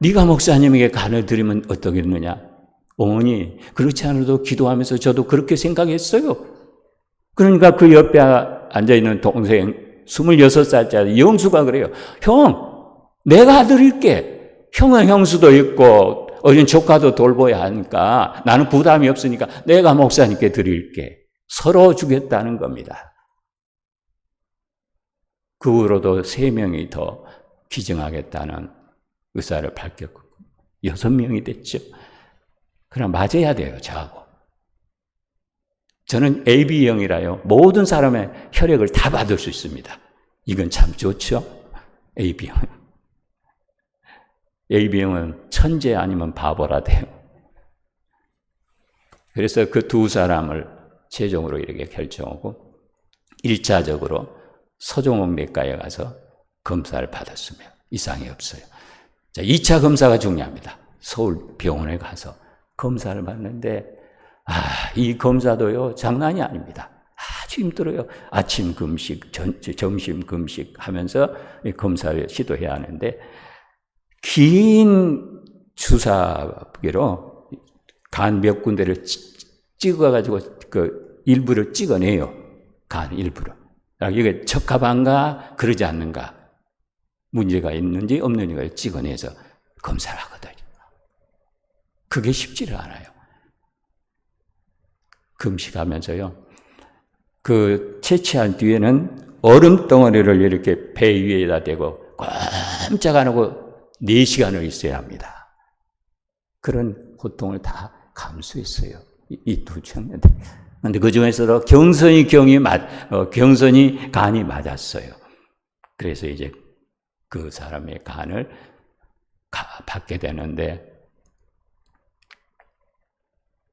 네가 목사님에게 간을 드리면 어떻겠느냐? 어머니, 그렇지 않아도 기도하면서 저도 그렇게 생각했어요. 그러니까 그 옆에 앉아있는 동생 26살짜리 영수가 그래요. 형, 내가 드릴게. 형은 형수도 있고 어린 조카도 돌봐야 하니까 나는 부담이 없으니까 내가 목사님께 드릴게. 서로 주겠다는 겁니다. 그 후로도 3명이 더 기증하겠다는 의사를 밝혔고 6명이 됐죠. 그럼 맞아야 돼요, 저하고. 저는 AB형이라요. 모든 사람의 혈액을 다 받을 수 있습니다. 이건 참 좋죠? AB형. AB형은 천재 아니면 바보라 돼요. 그래서 그 두 사람을 최종으로 이렇게 결정하고 1차적으로 서종옥 내과에 가서 검사를 받았으며 이상이 없어요. 자, 2차 검사가 중요합니다. 서울 병원에 가서 검사를 받는데 이 검사도요 장난이 아닙니다. 아주 힘들어요. 아침 금식, 점심 금식 하면서 검사를 시도해야 하는데 긴 주사기로 간 몇 군데를 찍어가지고 그 일부를 찍어내요. 간 일부를. 이게 적합한가 그러지 않는가 문제가 있는지 없는지를 찍어내서 검사를 하거든요. 그게 쉽지를 않아요. 금식하면서요. 그 채취한 뒤에는 얼음 덩어리를 이렇게 배 위에다 대고 꼼짝 안 하고 4시간을 있어야 합니다. 그런 고통을 다 감수했어요. 이 두 청년들. 그런데 그 중에서도 경선이 간이 맞았어요. 그래서 이제 그 사람의 간을 받게 되는데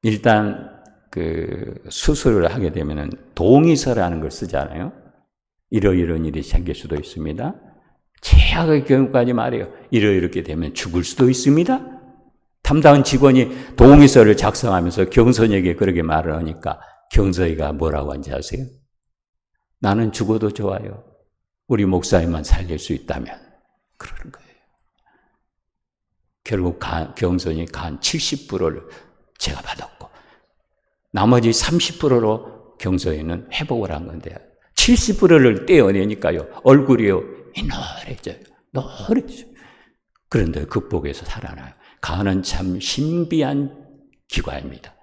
일단 그 수술을 하게 되면은 동의서라는 걸 쓰잖아요. 이러이러한 일이 생길 수도 있습니다. 최악의 경우까지 말해요. 이렇게 되면 죽을 수도 있습니다. 담당 직원이 동의서를 작성하면서 경선에게 그렇게 말을 하니까 경선이가 뭐라고 한지 아세요? 나는 죽어도 좋아요. 우리 목사님만 살릴 수 있다면. 그러는 거예요. 결국 경선이 간 70%를 제가 받았고 나머지 30%로 경선이는 회복을 한 건데 70%를 떼어내니까요. 얼굴이요. 노래져요. 노래져요. 그런데 극복해서 살아나요. 간은 참 신비한 기관입니다.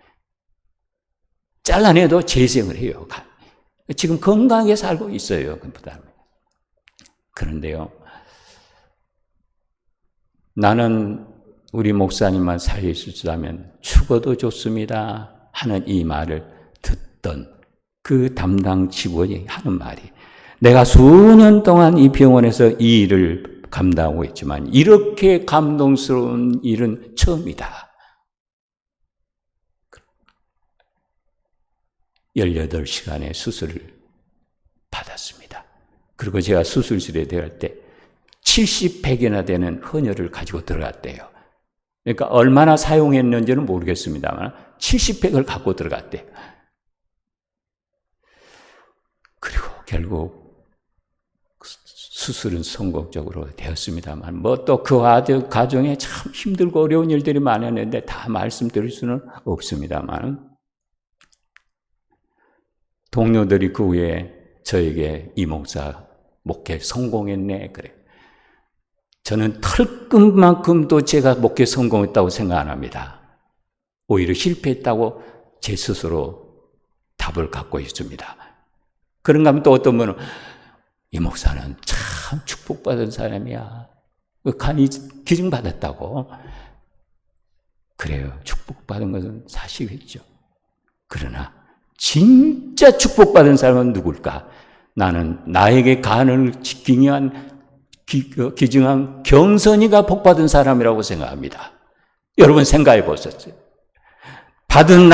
잘라내도 재생을 해요. 간. 지금 건강하게 살고 있어요. 그런데요. 나는 우리 목사님만 살릴 수 있다면 죽어도 좋습니다 하는 이 말을 듣던 그 담당 직원이 하는 말이 내가 수년 동안 이 병원에서 이 일을 감당하고 있지만 이렇게 감동스러운 일은 처음이다. 18시간의 수술을 받았습니다. 그리고 제가 수술실에 들어갈 때 70팩이나 되는 헌혈을 가지고 들어갔대요. 그러니까 얼마나 사용했는지는 모르겠습니다만 70팩을 갖고 들어갔대요. 그리고 결국 수술은 성공적으로 되었습니다만 뭐 또 그 과정에 참 힘들고 어려운 일들이 많았는데 다 말씀드릴 수는 없습니다만 동료들이 그 후에 저에게 이 목사 목회 성공했네 그래. 저는 털끝만큼도 제가 목회 성공했다고 생각 안 합니다. 오히려 실패했다고 제 스스로 답을 갖고 있습니다. 그런가 하면 또 어떤 분은 이 목사는 참 축복받은 사람이야. 간이 기증받았다고. 그래요. 축복받은 것은 사실이겠죠. 그러나 진짜 축복받은 사람은 누굴까? 나는 나에게 간을 기증한 경선이가 복받은 사람이라고 생각합니다. 여러분 생각해 보셨어요? 받은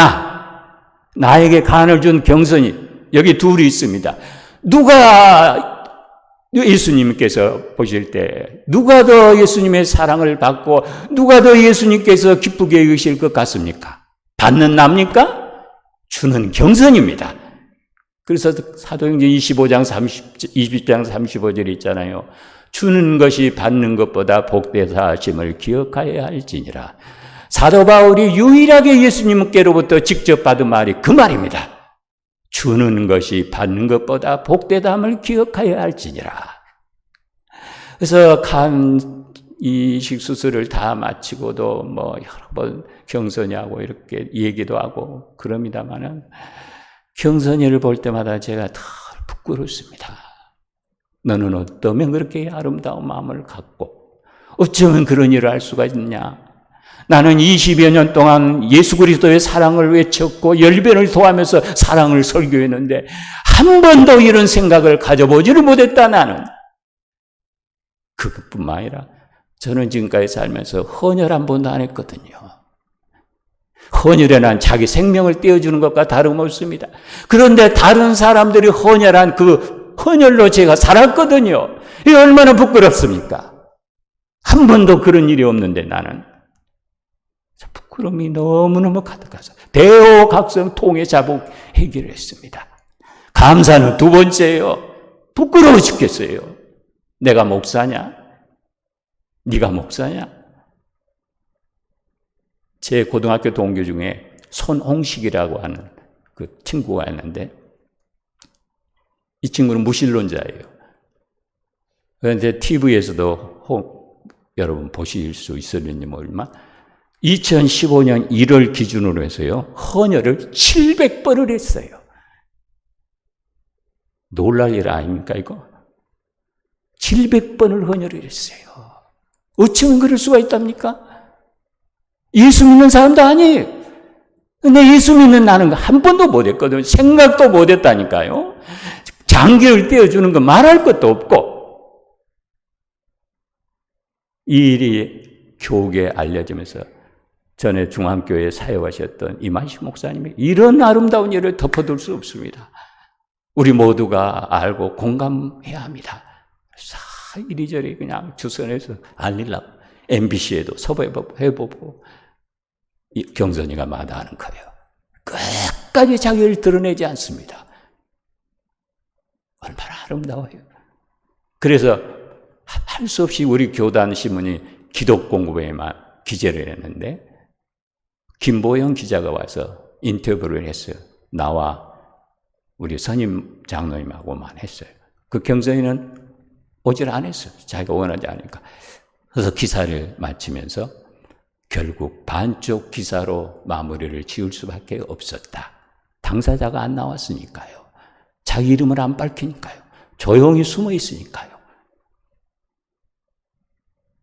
나에게 간을 준 경선이, 여기 둘이 있습니다. 누가 예수님께서 보실 때 누가 더 예수님의 사랑을 받고 누가 더 예수님께서 기쁘게 여기실 것 같습니까? 받는 납니까? 주는 경선입니다. 그래서 사도행전 20장 35절 있잖아요. 주는 것이 받는 것보다 복되다 하심을 기억하여야 할지니라. 사도 바울이 유일하게 예수님께로부터 직접 받은 말이 그 말입니다. 주는 것이 받는 것보다 복되다함을 기억하여야 할지니라. 그래서 간 이식 수술을 다 마치고도 뭐 여러 번 경선이하고 이렇게 얘기도 하고 그럽니다만은 경선이를 볼 때마다 제가 더 부끄럽습니다. 너는 어떠면 그렇게 아름다운 마음을 갖고 어쩌면 그런 일을 할 수가 있냐? 나는 20여 년 동안 예수 그리스도의 사랑을 외쳤고 열변을 토하면서 사랑을 설교했는데 한 번도 이런 생각을 가져보지를 못했다. 나는 그것뿐만 아니라 저는 지금까지 살면서 헌혈 한 번도 안 했거든요. 헌혈에 난 자기 생명을 떼어주는 것과 다름없습니다. 그런데 다른 사람들이 헌혈한 그 헌혈로 제가 살았거든요. 이게 얼마나 부끄럽습니까? 한 번도 그런 일이 없는데 나는 부끄러움이 너무너무 가득해서 대호각성 통해 자복 해결했습니다. 감사는 두 번째예요. 부끄러워 죽겠어요. 내가 목사냐? 네가 목사냐? 제 고등학교 동교 중에 손홍식이라고 하는 그 친구가 있는데 이 친구는 무신론자예요. 그런데 TV에서도 여러분 보실 수 있었는지 모르지만 2015년 1월 기준으로 해서요. 헌혈을 700번을 했어요. 놀랄 일 아닙니까 이거? 700번을 헌혈을 했어요. 어쩌면 그럴 수가 있답니까? 예수 믿는 사람도 아니에요. 근데 예수 믿는 나는 한 번도 못했거든요. 생각도 못했다니까요. 장기를 떼어주는 거 말할 것도 없고 이 일이 교계에 알려지면서 전에 중앙교회에 사역하셨던 이만식 목사님이 이런 아름다운 일을 덮어둘 수 없습니다. 우리 모두가 알고 공감해야 합니다. 이리저리 그냥 주선해서 알리려고 MBC에도 섭외해보고 경선이가 마다하는 거예요. 끝까지 자기를 드러내지 않습니다. 얼마나 아름다워요. 그래서 할 수 없이 우리 교단 신문이 기독공부에만 기재를 했는데 김보영 기자가 와서 인터뷰를 했어요. 나와 우리 선임 장로님하고만 했어요. 그 경선이는 오질 않았어요. 자기가 원하지 않으니까. 그래서 기사를 마치면서 결국 반쪽 기사로 마무리를 지을 수밖에 없었다. 당사자가 안 나왔으니까요. 자기 이름을 안 밝히니까요. 조용히 숨어 있으니까요.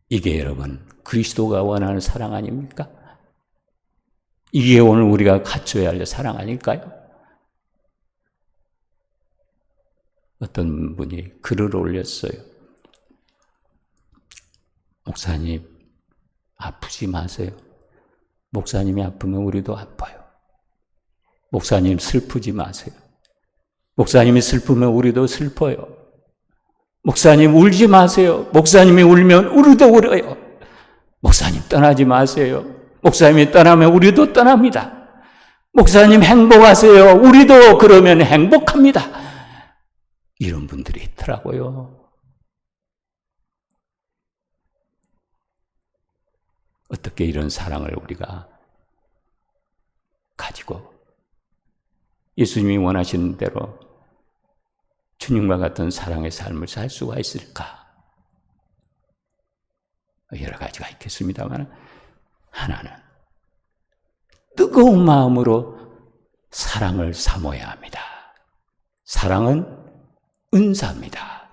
이게 여러분 그리스도가 원하는 사랑 아닙니까? 이게 오늘 우리가 갖춰야 할 사랑 아닐까요? 어떤 분이 글을 올렸어요. 목사님, 아프지 마세요. 목사님이 아프면 우리도 아파요. 목사님 슬프지 마세요. 목사님이 슬프면 우리도 슬퍼요. 목사님 울지 마세요. 목사님이 울면 우리도 울어요. 목사님 떠나지 마세요. 목사님이 떠나면 우리도 떠납니다. 목사님 행복하세요. 우리도 그러면 행복합니다. 이런 분들이 있더라고요. 어떻게 이런 사랑을 우리가 가지고 예수님이 원하시는 대로 주님과 같은 사랑의 삶을 살 수가 있을까? 여러 가지가 있겠습니다만 하나는 뜨거운 마음으로 사랑을 사모해야 합니다. 사랑은 은사입니다.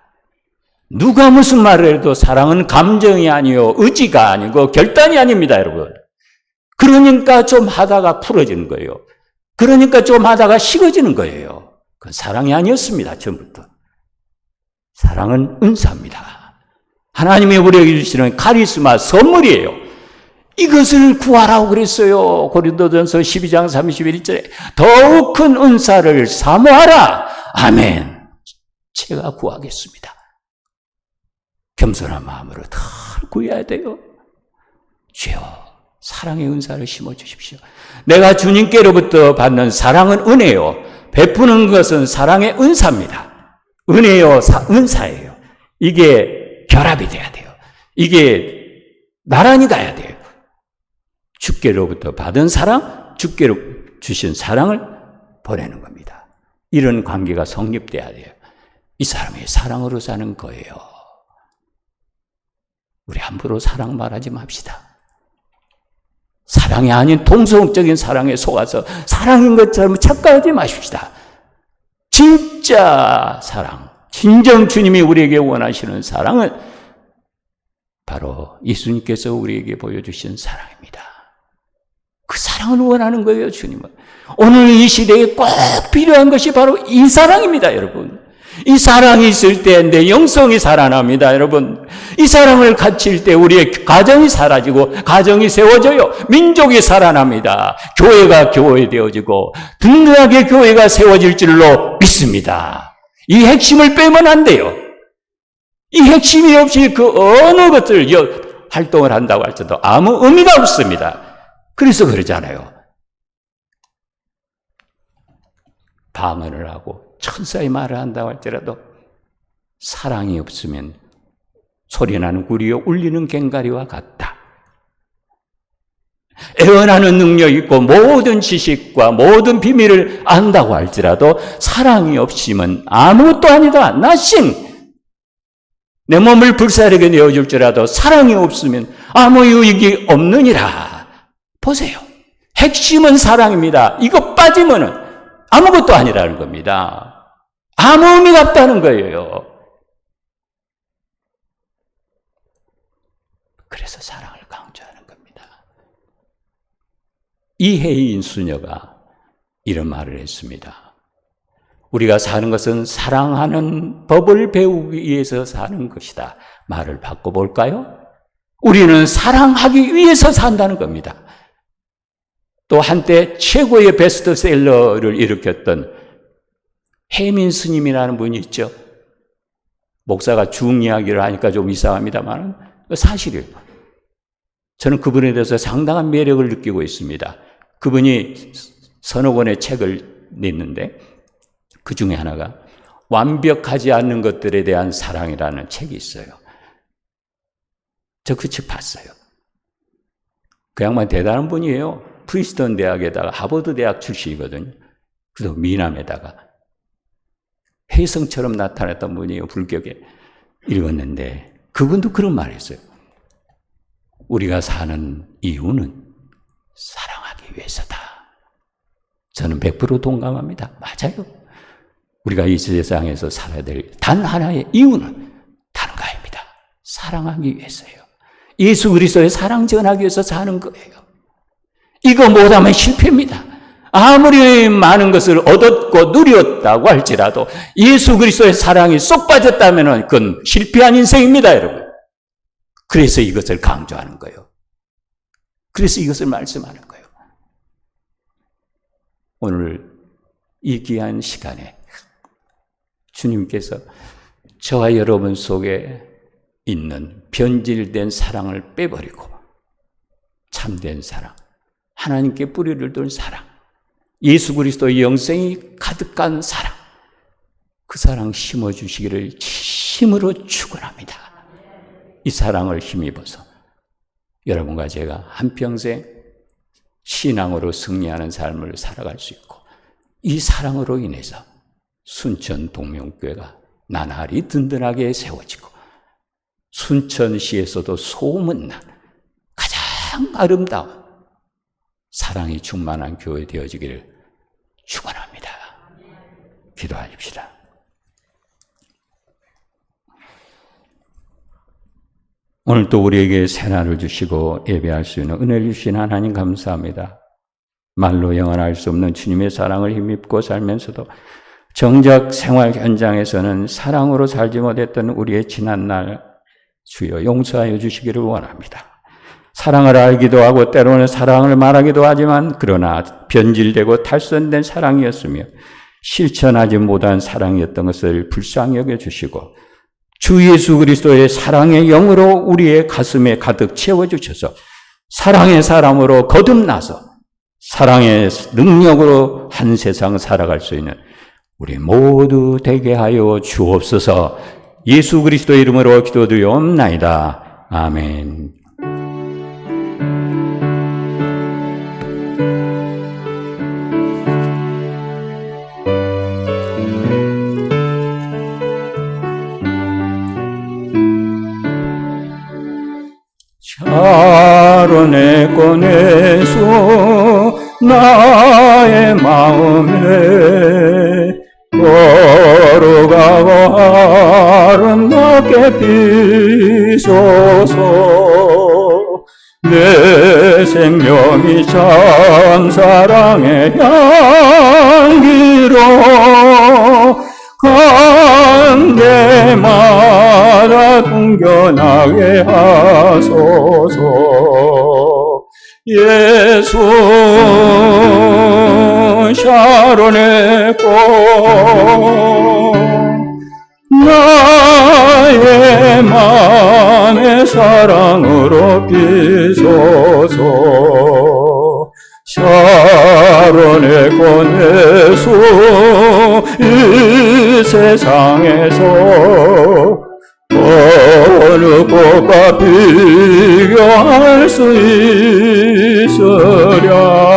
누가 무슨 말을 해도 사랑은 감정이 아니요 의지가 아니고 결단이 아닙니다, 여러분. 그러니까 좀 하다가 풀어지는 거예요. 그러니까 좀 하다가 식어지는 거예요. 그건 사랑이 아니었습니다, 처음부터. 사랑은 은사입니다. 하나님이 우리에게 주시는 카리스마, 선물이에요. 이것을 구하라고 그랬어요. 고린도전서 12장 31절에 더욱 큰 은사를 사모하라. 아멘. 제가 구하겠습니다. 겸손한 마음으로 더 구해야 돼요. 주여, 사랑의 은사를 심어주십시오. 내가 주님께로부터 받는 사랑은 은혜요. 베푸는 것은 사랑의 은사입니다. 은혜요, 은사예요. 이게 결합이 돼야 돼요. 이게 나란히 가야 돼요. 주께로부터 받은 사랑, 주께로 주신 사랑을 보내는 겁니다. 이런 관계가 성립돼야 돼요. 이 사람이 사랑으로 사는 거예요. 우리 함부로 사랑 말하지 맙시다. 사랑이 아닌 통속적인 사랑에 속아서 사랑인 것처럼 착각하지 마십시다. 진짜 사랑, 진정 주님이 우리에게 원하시는 사랑은 바로 예수님께서 우리에게 보여주신 사랑입니다. 그 사랑을 원하는 거예요, 주님은. 오늘 이 시대에 꼭 필요한 것이 바로 이 사랑입니다, 여러분. 이 사랑이 있을 때 내 영성이 살아납니다, 여러분. 이 사랑을 갖출 때 우리의 가정이 사라지고 가정이 세워져요. 민족이 살아납니다. 교회가 교회되어지고 든든하게 교회가 세워질 줄로 믿습니다. 이 핵심을 빼면 안 돼요. 이 핵심이 없이 그 어느 것을 활동을 한다고 할지라도 아무 의미가 없습니다. 그래서 그러잖아요. 방언을 하고 천사의 말을 한다고 할지라도 사랑이 없으면 소리나는 구리요 울리는 꽹과리와 같다. 애원하는 능력이 있고 모든 지식과 모든 비밀을 안다고 할지라도 사랑이 없으면 아무것도 아니다. nothing. 내 몸을 불사르게 내어줄지라도 사랑이 없으면 아무 유익이 없느니라. 보세요. 핵심은 사랑입니다. 이거 빠지면은 아무것도 아니라는 겁니다. 아무 의미가 없다는 거예요. 그래서 사랑을 강조하는 겁니다. 이혜인 수녀가 이런 말을 했습니다. 우리가 사는 것은 사랑하는 법을 배우기 위해서 사는 것이다. 말을 바꿔볼까요? 우리는 사랑하기 위해서 산다는 겁니다. 또 한때 최고의 베스트셀러를 일으켰던 해민 스님이라는 분이 있죠. 목사가 죽 이야기를 하니까 좀 이상합니다만 사실이에요. 저는 그분에 대해서 상당한 매력을 느끼고 있습니다. 그분이 서너 권의 책을 냈는데 그 중에 하나가 완벽하지 않는 것들에 대한 사랑이라는 책이 있어요. 저 그 책 봤어요. 그 양반 대단한 분이에요. 프린스턴 대학에다가 하버드 대학 출신이거든요. 그래서 미남에다가 혜성처럼 나타났던 분이에요. 불격에 읽었는데 그분도 그런 말을 했어요. 우리가 사는 이유는 사랑하기 위해서다. 저는 100% 동감합니다. 맞아요. 우리가 이 세상에서 살아야 될 단 하나의 이유는 다른 거입니다. 사랑하기 위해서예요. 예수 그리스도의 사랑 전하기 위해서 사는 거예요. 이거 못하면 실패입니다. 아무리 많은 것을 얻었고 누렸다고 할지라도 예수 그리스도의 사랑이 쏙 빠졌다면 그건 실패한 인생입니다, 여러분. 그래서 이것을 강조하는 거예요. 그래서 이것을 말씀하는 거예요. 오늘 이 귀한 시간에 주님께서 저와 여러분 속에 있는 변질된 사랑을 빼버리고 참된 사랑, 하나님께 뿌리를 둔 사랑, 예수 그리스도의 영생이 가득한 사랑, 그 사랑 심어주시기를 진심으로 축원합니다. 이 사랑을 힘입어서 여러분과 제가 한평생 신앙으로 승리하는 삶을 살아갈 수 있고 이 사랑으로 인해서 순천 동명교회가 나날이 든든하게 세워지고 순천시에서도 소문난 가장 아름다운 사랑이 충만한 교회 되어지기를 축원합니다. 기도하십시다. 오늘 또 우리에게 새날을 주시고 예배할 수 있는 은혜를 주신 하나님 감사합니다. 말로 영원할 수 없는 주님의 사랑을 힘입고 살면서도 정작 생활 현장에서는 사랑으로 살지 못했던 우리의 지난날 주여 용서하여 주시기를 원합니다. 사랑을 알기도 하고 때로는 사랑을 말하기도 하지만 그러나 변질되고 탈선된 사랑이었으며 실천하지 못한 사랑이었던 것을 불쌍히 여겨주시고 주 예수 그리스도의 사랑의 영으로 우리의 가슴에 가득 채워주셔서 사랑의 사람으로 거듭나서 사랑의 능력으로 한 세상 살아갈 수 있는 우리 모두 되게 하여 주옵소서. 예수 그리스도의 이름으로 기도드리옵나이다. 아멘. 자론에 꺼내서 나의 마음에 걸어가고 아름답게 비소서. 내 생명이 참 사랑의 향기로 관계마다 풍겨나게 하소서. 예수 샤론의 꽃 나의 맘의 사랑으로 비소서. 샤론의 꽃 예수 이 세상에서 어느 꽃과 비교할 수 있으랴.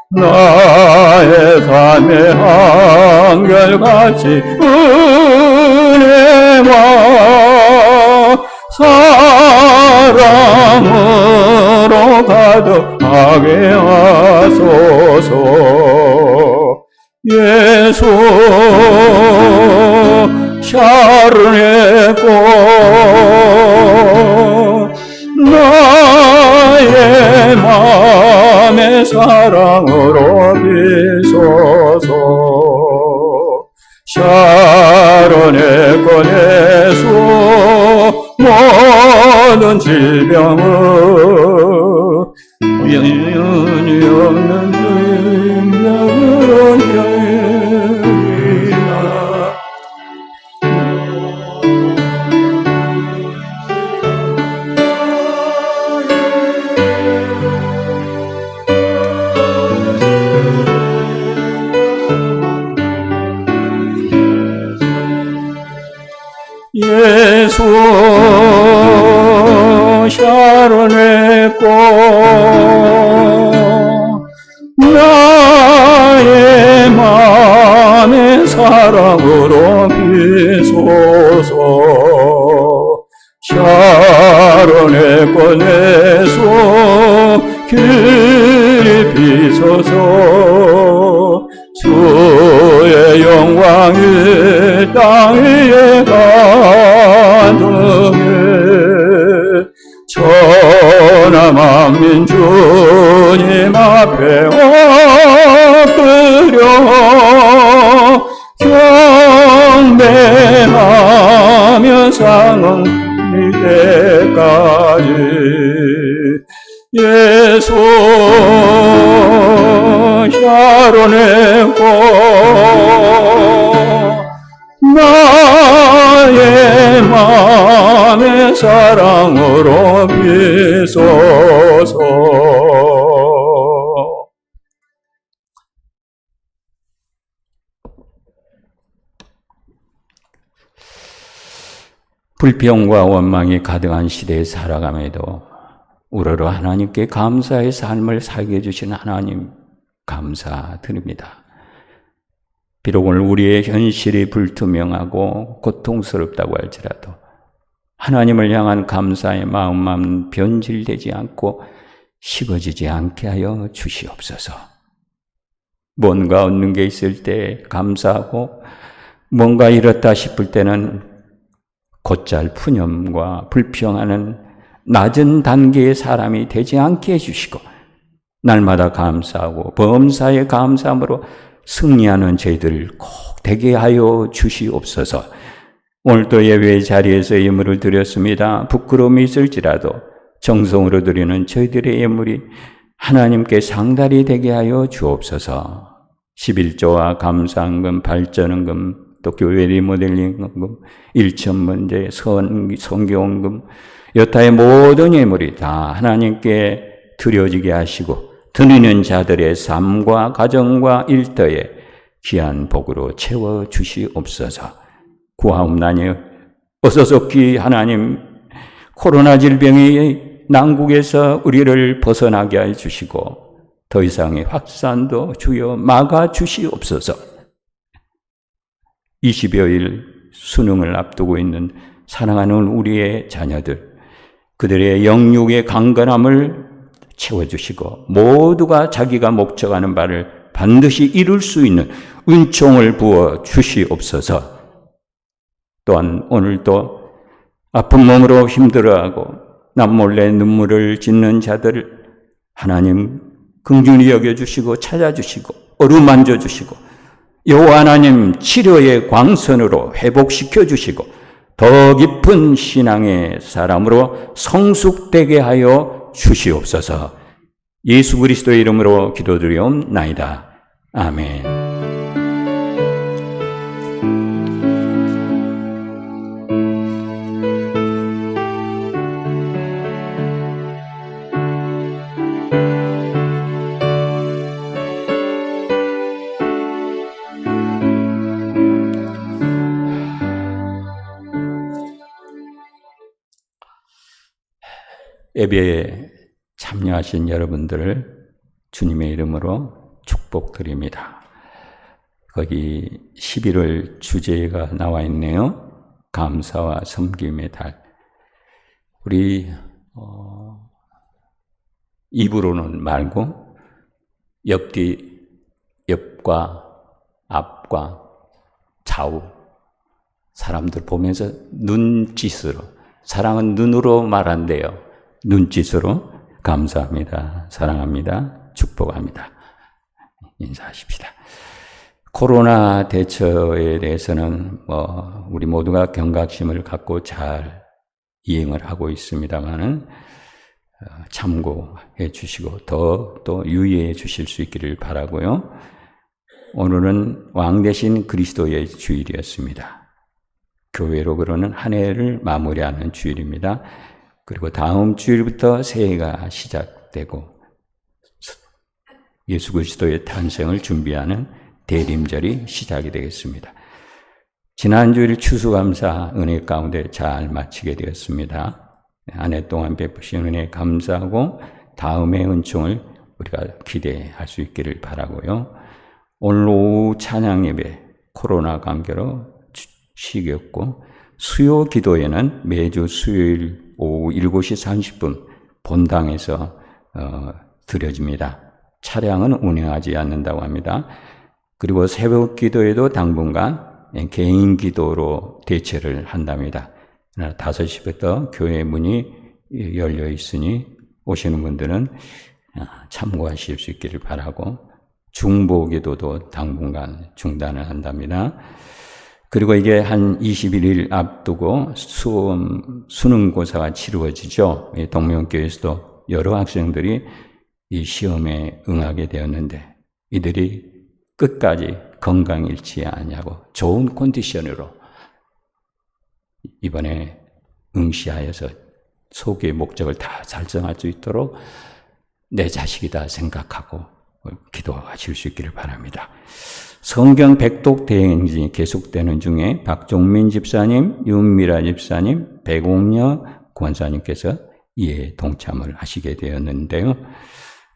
나의 삶의 한결같이 은혜와 사랑으로 가득하게 하소서. 예수 샤론의 꽃 나의 맘의 사랑으로 비소서. 샤론의 꽃 예수 모든 질병은 영원히 없는 주님으로 여기나. 예수 샤론의 꽃 나의 맘의 사랑으로 비소서. 샤론의 꽃 예수 길이 비소서. 주의 영광이 땅 위에 가득해 천하 만민 주님 앞에 엎드려 경배하며 상응할 때까지. 예수 샤론의 꽃 나의 맘의 사랑으로 비소서. 불평과 원망이 가득한 시대에 살아감에도 우러러 하나님께 감사의 삶을 살게 해주신 하나님 감사드립니다. 비록 오늘 우리의 현실이 불투명하고 고통스럽다고 할지라도 하나님을 향한 감사의 마음만 변질되지 않고 식어지지 않게 하여 주시옵소서. 뭔가 얻는 게 있을 때 감사하고 뭔가 잃었다 싶을 때는 곧잘 푸념과 불평하는 낮은 단계의 사람이 되지 않게 해주시고 날마다 감사하고 범사에 감사함으로 승리하는 저희들 꼭 되게 하여 주시옵소서. 오늘도 예배의 자리에서 예물을 드렸습니다. 부끄러움이 있을지라도 정성으로 드리는 저희들의 예물이 하나님께 상달이 되게 하여 주옵소서. 11조와 감사헌금, 발전헌금, 또 교회 리모델링헌금, 일천문제, 선교헌금, 여타의 모든 예물이 다 하나님께 드려지게 하시고 드리는 자들의 삶과 가정과 일터에 귀한 복으로 채워주시옵소서. 구하옵나니 어서 속히 하나님 코로나 질병의 난국에서 우리를 벗어나게 해주시고 더 이상의 확산도 주여 막아주시옵소서. 20여일 수능을 앞두고 있는 사랑하는 우리의 자녀들, 그들의 영육의 강건함을 채워주시고 모두가 자기가 목적하는 바를 반드시 이룰 수 있는 은총을 부어 주시옵소서. 또한 오늘도 아픈 몸으로 힘들어하고 남몰래 눈물을 짓는 자들을 하나님 긍휼히 여겨주시고 찾아주시고 어루만져 주시고 여호와 하나님 치료의 광선으로 회복시켜 주시고 더 깊은 신앙의 사람으로 성숙되게 하여 주시옵소서. 예수 그리스도의 이름으로 기도드리옵나이다. 아멘. 예배에 참여하신 여러분들을 주님의 이름으로 축복드립니다. 거기 11월 주제가 나와 있네요. 감사와 섬김의 달. 우리 입으로는 말고 옆과 앞과 좌우 사람들 보면서 눈짓으로, 사랑은 눈으로 말한대요. 눈짓으로 감사합니다, 사랑합니다, 축복합니다. 인사하십시다. 코로나 대처에 대해서는 우리 모두가 경각심을 갖고 잘 이행을 하고 있습니다만은 참고해 주시고 또 유의해 주실 수 있기를 바라고요. 오늘은 왕 대신 그리스도의 주일이었습니다. 교회로 한 해를 마무리하는 주일입니다. 그리고 다음 주일부터 새해가 시작되고 예수 그리스도의 탄생을 준비하는 대림절이 시작이 되겠습니다. 지난 주일 추수감사 은혜 가운데 잘 마치게 되었습니다. 한 해 동안 베푸신 은혜 감사하고 다음의 은총을 우리가 기대할 수 있기를 바라고요. 오늘 오후 찬양 예배 코로나 관계로 쉬겼고 수요 기도회는 매주 수요일 오후 7시 30분 본당에서 드려집니다. 차량은 운행하지 않는다고 합니다. 그리고 새벽 기도에도 당분간 개인 기도로 대체를 한답니다. 5시부터 교회 문이 열려 있으니 오시는 분들은 참고하실 수 있기를 바라고 중보 기도도 당분간 중단을 한답니다. 그리고 이게 한 21일 앞두고 수능고사가 치루어지죠. 동명교회에서도 여러 학생들이 이 시험에 응하게 되었는데 이들이 끝까지 건강 잃지 않냐고 좋은 컨디션으로 이번에 응시하여서 소교의 목적을 다 달성할 수 있도록 내 자식이다 생각하고 기도하실 수 있기를 바랍니다. 성경 백독 대행진이 계속되는 중에 박종민 집사님, 윤미라 집사님, 백옥녀 권사님께서 이에 동참을 하시게 되었는데요.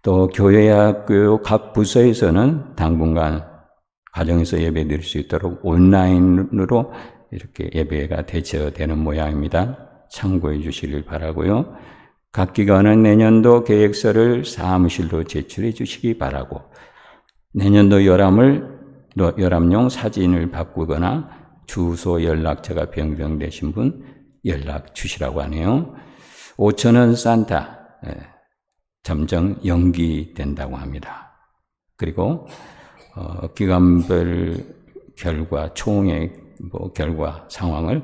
또 교회학교 각 부서에서는 당분간 가정에서 예배 드릴 수 있도록 온라인으로 이렇게 예배가 대처되는 모양입니다. 참고해 주시길 바라고요. 각 기관은 내년도 계획서를 사무실로 제출해 주시기 바라고, 내년도 열람용 사진을 바꾸거나 주소 연락처가 변경되신 분 연락 주시라고 하네요. 5,000원 산타 점정 연기된다고 합니다. 그리고 기관별 결과, 총액 결과 상황을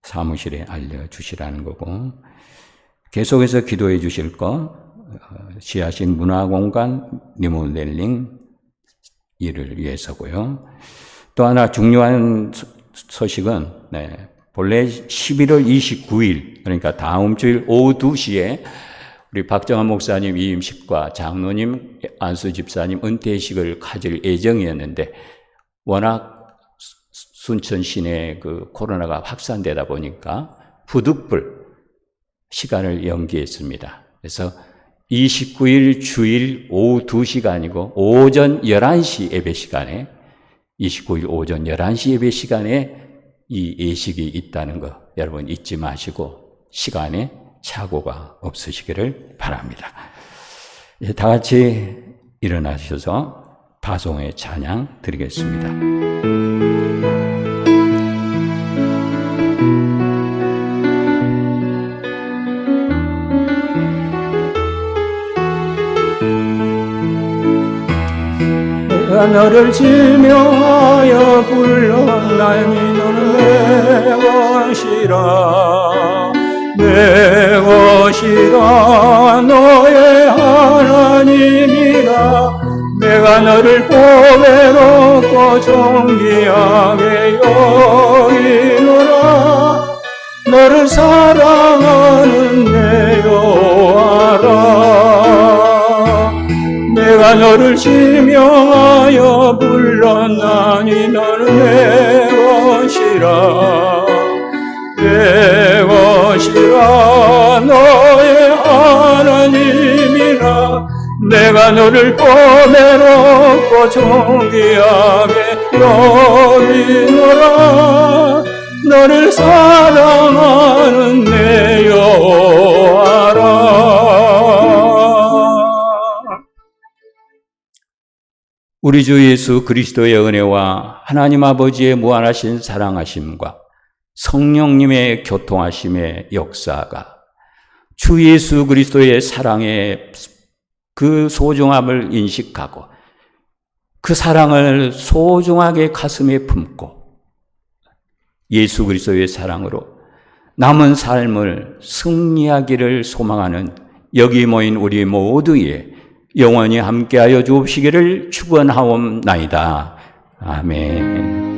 사무실에 알려주시라는 거고, 계속해서 기도해 주실 거, 지하실 문화공간 리모델링 일을 위해서고요. 또 하나 중요한 소식은 본래 11월 29일, 그러니까 다음 주일 오후 2시에 우리 박정환 목사님 위임식과 장로님, 안수 집사님 은퇴식을 가질 예정이었는데, 워낙 순천 시내 그 코로나가 확산되다 보니까 부득불 시간을 연기했습니다. 그래서 29일 주일 오후 2시가 아니고 오전 11시 예배 시간에, 29일 오전 11시 예배 시간에 이 예식이 있다는 거 여러분 잊지 마시고 시간에 착오가 없으시기를 바랍니다. 다 같이 일어나셔서 파송의 찬양 드리겠습니다. 내가 너를 지명하여 불렀나니 너는 내 것이라, 내 것이라, 너의 하나님이라. 내가 너를 보배롭고 존귀하게 여기노라. 너를 사랑하는 내 여호와라. 내가 너를 지명하여 불렀나니 너는 내 것이라, 내 것이라, 너의 하나님이라. 내가 너를 보배롭고 존귀하게 여기노라. 너를 사랑하는 내 여호와라. 우리 주 예수 그리스도의 은혜와 하나님 아버지의 무한하신 사랑하심과 성령님의 교통하심의 역사가, 주 예수 그리스도의 사랑의 그 소중함을 인식하고 그 사랑을 소중하게 가슴에 품고 예수 그리스도의 사랑으로 남은 삶을 승리하기를 소망하는 여기 모인 우리 모두의 영원히 함께하여 주옵시기를 축원하옵나이다. 아멘.